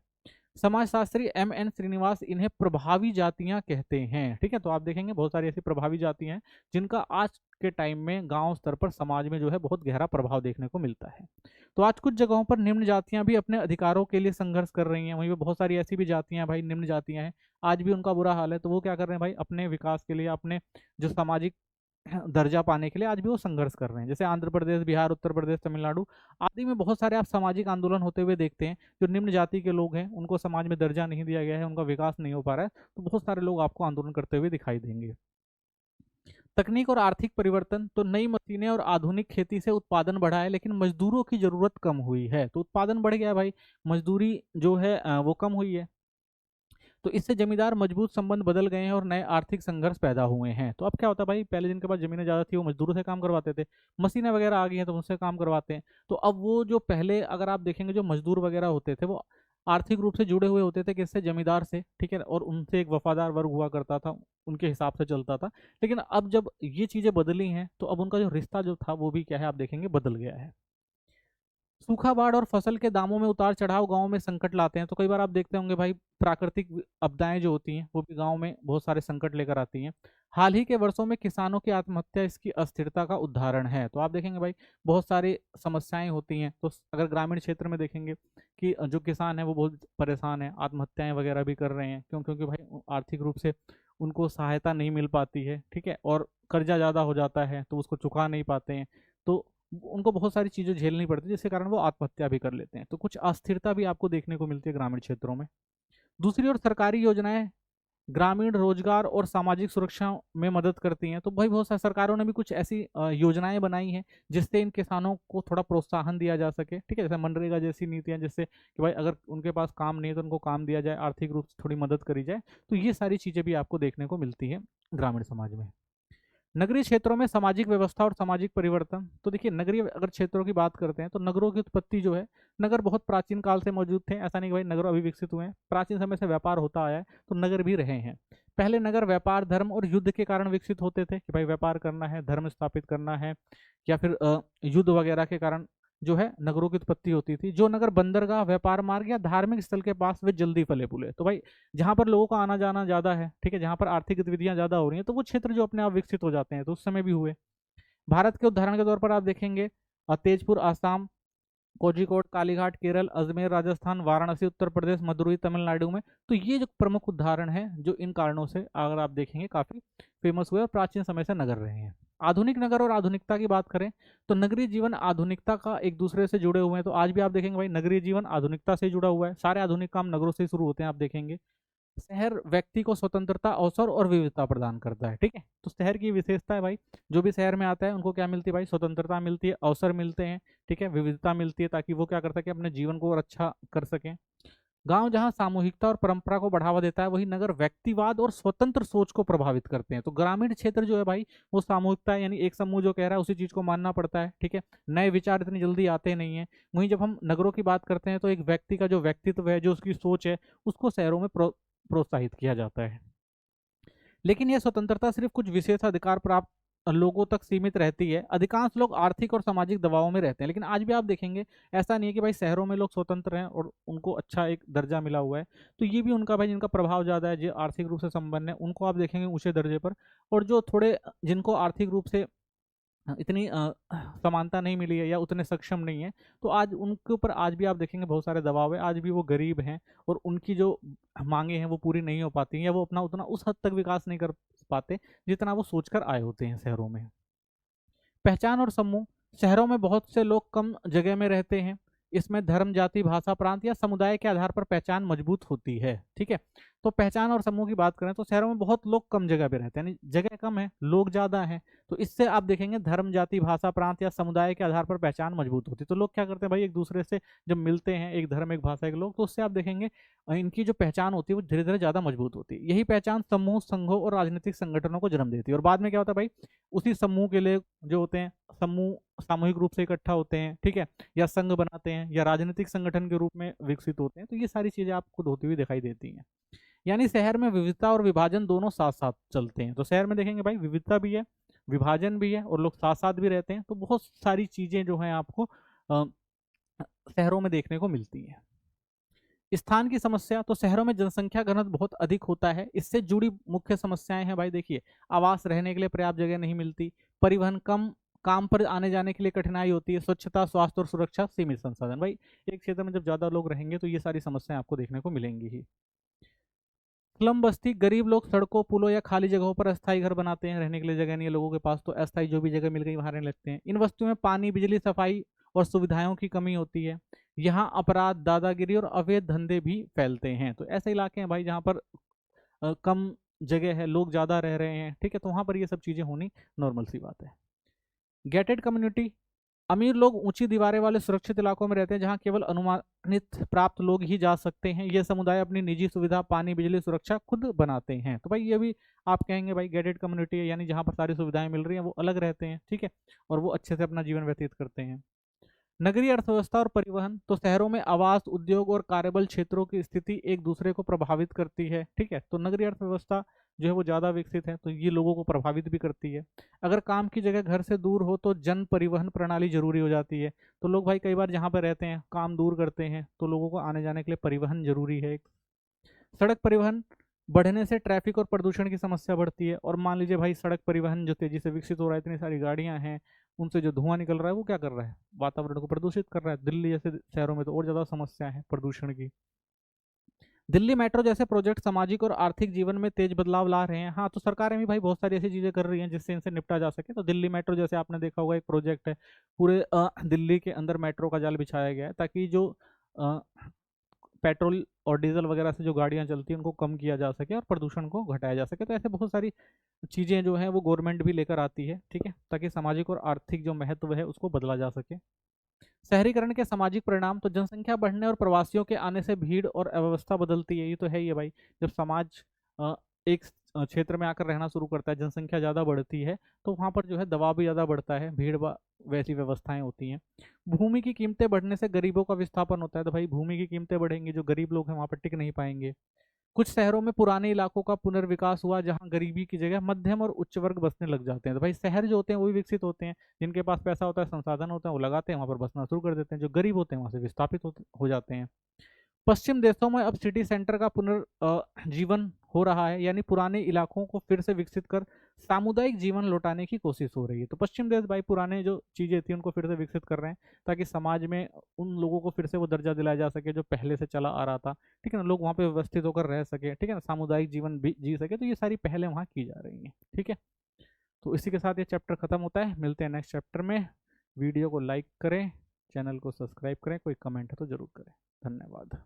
समाजशास्त्री M.N. श्रीनिवास इन्हें प्रभावी जातियां कहते हैं। ठीक है, तो आप देखेंगे बहुत सारी ऐसी प्रभावी जातियां हैं जिनका आज के टाइम में गांव स्तर पर समाज में जो है बहुत गहरा प्रभाव देखने को मिलता है। तो आज कुछ जगहों पर निम्न जातियां भी अपने अधिकारों के लिए संघर्ष कर रही हैं, वहीं पे बहुत सारी ऐसी भी जातियां भाई निम्न जातियां हैं, आज भी उनका बुरा हाल है। तो वो क्या कर रहे हैं भाई, अपने विकास के लिए, अपने जो सामाजिक दर्जा पाने के लिए आज भी वो संघर्ष कर रहे हैं। जैसे आंध्र प्रदेश, बिहार, उत्तर प्रदेश, तमिलनाडु आदि में बहुत सारे आप सामाजिक आंदोलन होते हुए देखते हैं। जो निम्न जाति के लोग हैं उनको समाज में दर्जा नहीं दिया गया है, उनका विकास नहीं हो पा रहा है, तो बहुत सारे लोग आपको आंदोलन करते हुए दिखाई देंगे। तकनीक और आर्थिक परिवर्तन, तो नई मशीनें और आधुनिक खेती से उत्पादन बढ़ा है, लेकिन मजदूरों की जरूरत कम हुई है। तो उत्पादन बढ़ गया है भाई, मजदूरी जो है वो कम हुई है। तो इससे जमींदार मजबूत संबंध बदल गए हैं और नए आर्थिक संघर्ष पैदा हुए हैं। तो अब क्या होता है भाई, पहले जिनके पास जमीनें ज़्यादा थी वो मजदूरों से काम करवाते थे, मशीनें वगैरह आ गई हैं तो उनसे काम करवाते हैं। तो अब वो जो पहले अगर आप देखेंगे जो मजदूर वगैरह होते थे वो आर्थिक रूप से जुड़े हुए होते थे किससे, जमींदार से। ठीक है, और उनसे एक वफादार वर्ग हुआ करता था, उनके हिसाब से चलता था। लेकिन अब जब ये चीज़ें बदली हैं तो अब उनका जो रिश्ता जो था वो भी क्या है, आप देखेंगे बदल गया है। सूखा, बाढ़ और फसल के दामों में उतार चढ़ाव गांव में संकट लाते हैं। तो कई बार आप देखते होंगे भाई, प्राकृतिक आपदाएं जो होती हैं वो भी गांव में बहुत सारे संकट लेकर आती हैं। हाल ही के वर्षों में किसानों की आत्महत्या इसकी अस्थिरता का उदाहरण है। तो आप देखेंगे भाई बहुत सारी समस्याएं होती हैं। तो अगर ग्रामीण क्षेत्र में देखेंगे कि जो किसान है वो बहुत परेशान है, आत्महत्याएं वगैरह भी कर रहे हैं। क्यों? क्योंकि भाई आर्थिक रूप से उनको सहायता नहीं मिल पाती है। ठीक है, और कर्जा ज़्यादा हो जाता है तो उसको चुका नहीं पाते हैं, तो उनको बहुत सारी चीज़ें झेलनी पड़ती है, जिसके कारण वो आत्महत्या भी कर लेते हैं। तो कुछ अस्थिरता भी आपको देखने को मिलती है ग्रामीण क्षेत्रों में। दूसरी ओर सरकारी योजनाएं ग्रामीण रोजगार और सामाजिक सुरक्षा में मदद करती हैं। तो भाई बहुत सारी सरकारों ने भी कुछ ऐसी योजनाएं बनाई हैं जिससे इन किसानों को थोड़ा प्रोत्साहन दिया जा सके। ठीक है, जैसे मनरेगा जैसी नीतियां, जिससे कि भाई अगर उनके पास काम नहीं है तो उनको काम दिया जाए, आर्थिक रूप से थोड़ी मदद करी जाए। तो ये सारी चीज़ें भी आपको देखने को मिलती है ग्रामीण समाज में। नगरीय क्षेत्रों में सामाजिक व्यवस्था और सामाजिक परिवर्तन, तो देखिए नगरीय अगर क्षेत्रों की बात करते हैं तो नगरों की उत्पत्ति जो है, नगर बहुत प्राचीन काल से मौजूद थे। ऐसा नहीं कि भाई नगर अभी विकसित हुए हैं, प्राचीन समय से व्यापार होता आया है तो नगर भी रहे हैं। पहले नगर व्यापार, धर्म और युद्ध के कारण विकसित होते थे कि भाई व्यापार करना है, धर्म स्थापित करना है, या फिर युद्ध वगैरह के कारण जो है नगरों की उत्पत्ति होती थी। जो नगर बंदरगाह, व्यापार मार्ग या धार्मिक स्थल के पास वे जल्दी फले फूले। तो भाई जहाँ पर लोगों का आना जाना ज़्यादा है, ठीक है, जहाँ पर आर्थिक गतिविधियाँ ज़्यादा हो रही हैं, तो वो क्षेत्र जो अपने आप विकसित हो जाते हैं, तो उस समय भी हुए। भारत के उदाहरण के तौर पर आप देखेंगे तेजपुर आसाम, कोझिकोड कालीघाट केरल, अजमेर राजस्थान, वाराणसी उत्तर प्रदेश, मदुरई तमिलनाडु में। तो ये जो प्रमुख उदाहरण हैं जो इन कारणों से अगर आप देखेंगे काफ़ी फेमस हुए और प्राचीन समय से नगर रहे हैं। आधुनिक नगर और आधुनिकता की बात करें तो नगरीय जीवन आधुनिकता का एक दूसरे से जुड़े हुए हैं। तो आज भी आप देखेंगे भाई नगरीय जीवन आधुनिकता से जुड़ा हुआ है, सारे आधुनिक काम नगरों से शुरू होते हैं आप देखेंगे। शहर व्यक्ति को स्वतंत्रता, अवसर और विविधता प्रदान करता है। ठीक है, तो शहर की विशेषता है भाई, जो भी शहर में आता है उनको क्या मिलती है भाई, स्वतंत्रता मिलती है, अवसर मिलते हैं, ठीक है, विविधता मिलती है, ताकि वो क्या कर सके, अपने जीवन को और अच्छा कर सकें। गांव जहां सामूहिकता और परंपरा को बढ़ावा देता है, वही नगर व्यक्तिवाद और स्वतंत्र सोच को प्रभावित करते हैं। तो ग्रामीण क्षेत्र जो है भाई, वो सामूहिकता यानी एक समूह जो कह रहा है उसी चीज को मानना पड़ता है, ठीक है। नए विचार इतनी जल्दी आते नहीं है। वहीं जब हम नगरों की बात करते हैं तो एक व्यक्ति का जो व्यक्तित्व है, जो उसकी सोच है, उसको शहरों में प्रोत्साहित किया जाता है। लेकिन यह स्वतंत्रता सिर्फ कुछ विशेष अधिकार प्राप्त लोगों तक सीमित रहती है। अधिकांश लोग आर्थिक और सामाजिक दबावों में रहते हैं। लेकिन आज भी आप देखेंगे ऐसा नहीं है कि भाई शहरों में लोग स्वतंत्र हैं और उनको अच्छा एक दर्जा मिला हुआ है। तो ये भी उनका भाई, जिनका प्रभाव ज़्यादा है, जो आर्थिक रूप से संपन्न है, उनको आप देखेंगे ऊंचे दर्जे पर। और जो थोड़े, जिनको आर्थिक रूप से इतनी समानता नहीं मिली है या उतने सक्षम नहीं है, तो आज उनके ऊपर आज भी आप देखेंगे बहुत सारे दबाव है। आज भी वो गरीब हैं और उनकी जो मांगे हैं वो पूरी नहीं हो पाती हैं, या वो अपना उतना उस हद तक विकास नहीं कर पाते जितना वो सोचकर आए होते हैं शहरों में। पहचान और समूह। शहरों में बहुत से लोग कम जगह में रहते हैं। इसमें धर्म, जाति, भाषा, प्रांत या समुदाय के आधार पर पहचान मजबूत होती है, ठीक है। तो पहचान और समूह की बात करें तो शहरों में बहुत लोग कम जगह पे रहते हैं, यानी जगह कम है, लोग ज्यादा हैं। तो इससे आप देखेंगे धर्म, जाति, भाषा, प्रांत या समुदाय के आधार पर पहचान मजबूत होती है। तो लोग क्या करते हैं भाई, एक दूसरे से जब मिलते हैं, एक धर्म, एक भाषा, एक लोग, तो उससे आप देखेंगे इनकी जो पहचान होती है वो धीरे धीरे ज्यादा मजबूत होती है। यही पहचान समूह, संघों और राजनीतिक संगठनों को जन्म देती है। और बाद में क्या होता है भाई, उसी समूह के लिए जो होते हैं, समूह सामूहिक रूप से इकट्ठा होते हैं, ठीक है, या संघ बनाते हैं, या राजनीतिक संगठन के रूप में विकसित होते हैं। तो ये सारी चीजें आपको होती हुई दिखाई देती हैं। यानी शहर में विविधता और विभाजन दोनों साथ साथ चलते हैं। तो शहर में देखेंगे भाई विविधता भी है, विभाजन भी है, और लोग साथ साथ भी रहते हैं। तो बहुत सारी चीजें जो हैं आपको शहरों में देखने को मिलती हैं। स्थान की समस्या। तो शहरों में जनसंख्या घनत्व बहुत अधिक होता है। इससे जुड़ी मुख्य समस्याएं हैं भाई, देखिए, आवास, रहने के लिए पर्याप्त जगह नहीं मिलती, परिवहन कम, काम पर आने जाने के लिए कठिनाई होती है, स्वच्छता, स्वास्थ्य और सुरक्षा, सीमित संसाधन। भाई एक क्षेत्र में जब ज्यादा लोग रहेंगे तो ये सारी समस्याएं आपको देखने को मिलेंगी ही। स्लम बस्ती। गरीब लोग सड़कों, पुलों या खाली जगहों पर अस्थायी घर बनाते हैं। रहने के लिए जगह नहीं है लोगों के पास, तो अस्थायी जो भी जगह मिल गई वहां रहने लगते हैं। इन बस्तियों में पानी, बिजली, सफाई और सुविधाओं की कमी होती है। यहाँ अपराध, दादागिरी और अवैध धंधे भी फैलते हैं। तो ऐसे इलाके हैं भाई जहाँ पर कम जगह है, लोग ज्यादा रह रहे हैं, ठीक है, तो वहां पर ये सब चीजें होनी नॉर्मल सी बात है। Gated community. अमीर लोग ऊंची दीवारें वाले सुरक्षित इलाकों में रहते हैं, जहां केवल अनुमानित प्राप्त लोग ही जा सकते हैं। ये समुदाय अपनी निजी सुविधा, पानी, बिजली, सुरक्षा खुद बनाते हैं। तो भाई ये भी आप कहेंगे भाई गेटेड कम्युनिटी है, यानी जहां पर सारी सुविधाएं मिल रही हैं, वो अलग रहते हैं, ठीक है, और वो अच्छे से अपना जीवन व्यतीत करते हैं। नगरीय अर्थव्यवस्था और परिवहन। तो शहरों में आवास, उद्योग और कार्यबल क्षेत्रों की स्थिति एक दूसरे को प्रभावित करती है, ठीक है। तो नगरीय अर्थव्यवस्था जो है वो ज़्यादा विकसित है, तो ये लोगों को प्रभावित भी करती है। अगर काम की जगह घर से दूर हो तो जन परिवहन प्रणाली जरूरी हो जाती है। तो लोग भाई कई बार जहाँ पर रहते हैं, काम दूर करते हैं, तो लोगों को आने जाने के लिए परिवहन जरूरी है। सड़क परिवहन बढ़ने से ट्रैफिक और प्रदूषण की समस्या बढ़ती है। और मान लीजिए भाई सड़क परिवहन जो तेजी से विकसित हो रहा है, इतनी सारी गाड़ियां हैं, उनसे जो धुआं निकल रहा है वो क्या कर रहा है, वातावरण को प्रदूषित कर रहा है। दिल्ली जैसे शहरों में तो और ज्यादा समस्या है प्रदूषण की। दिल्ली मेट्रो जैसे प्रोजेक्ट सामाजिक और आर्थिक जीवन में तेज बदलाव ला रहे हैं। हाँ, तो सरकारें भी भाई बहुत सारी ऐसी चीजें कर रही हैं जिससे इनसे निपटा जा सके। तो दिल्ली मेट्रो जैसे आपने देखा होगा, एक प्रोजेक्ट है, पूरे दिल्ली के अंदर मेट्रो का जाल बिछाया गया है, ताकि जो अ, पेट्रोल और डीजल वगैरह से जो गाड़ियां चलती हैं उनको कम किया जा सके और प्रदूषण को घटाया जा सके। तो ऐसे बहुत सारी चीज़ें जो है वो गवर्नमेंट भी लेकर आती है, ठीक है, ताकि सामाजिक और आर्थिक जो महत्व है उसको बदला जा सके। शहरीकरण के सामाजिक परिणाम। तो जनसंख्या बढ़ने और प्रवासियों के आने से भीड़ और अव्यवस्था बदलती है। ये तो है ही है भाई, जब समाज अ, एक क्षेत्र में आकर रहना शुरू करता है, जनसंख्या ज़्यादा बढ़ती है, तो वहाँ पर जो है दबाव भी ज़्यादा बढ़ता है, भीड़ वैसी व्यवस्थाएं होती हैं। भूमि की कीमतें बढ़ने से गरीबों का विस्थापन होता है। तो भाई भूमि की कीमतें बढ़ेंगी, जो गरीब लोग हैं वहाँ पर टिक नहीं पाएंगे। कुछ शहरों में पुराने इलाकों का पुनर्विकास हुआ, जहां गरीबी की जगह मध्यम और उच्च वर्ग बसने लग जाते हैं। तो भाई शहर जो होते हैं वो भी विकसित होते हैं, जिनके पास पैसा होता है, संसाधन होता है, वो लगाते हैं वहां पर बसना शुरू कर देते हैं। जो गरीब होते हैं वहां से विस्थापित हो जाते हैं। पश्चिम देशों में अब सिटी सेंटर का पुनर्जीवन हो रहा है, यानी पुराने इलाकों को फिर से विकसित कर सामुदायिक जीवन लौटाने की कोशिश हो रही है। तो पश्चिम देश भाई पुराने जो चीजें थी उनको फिर से विकसित कर रहे हैं, ताकि समाज में उन लोगों को फिर से वो दर्जा दिलाया जा सके जो पहले से चला आ रहा था, ठीक है ना, लोग वहाँ पे व्यवस्थित होकर रह सके, ठीक है ना, सामुदायिक जीवन भी जी सके। तो ये सारी पहले वहाँ की जा रही हैं, ठीक है। तो इसी के साथ ये चैप्टर खत्म होता है, मिलते हैं नेक्स्ट चैप्टर में। वीडियो को लाइक करें, चैनल को सब्सक्राइब करें, कोई कमेंट है तो जरूर करें। धन्यवाद।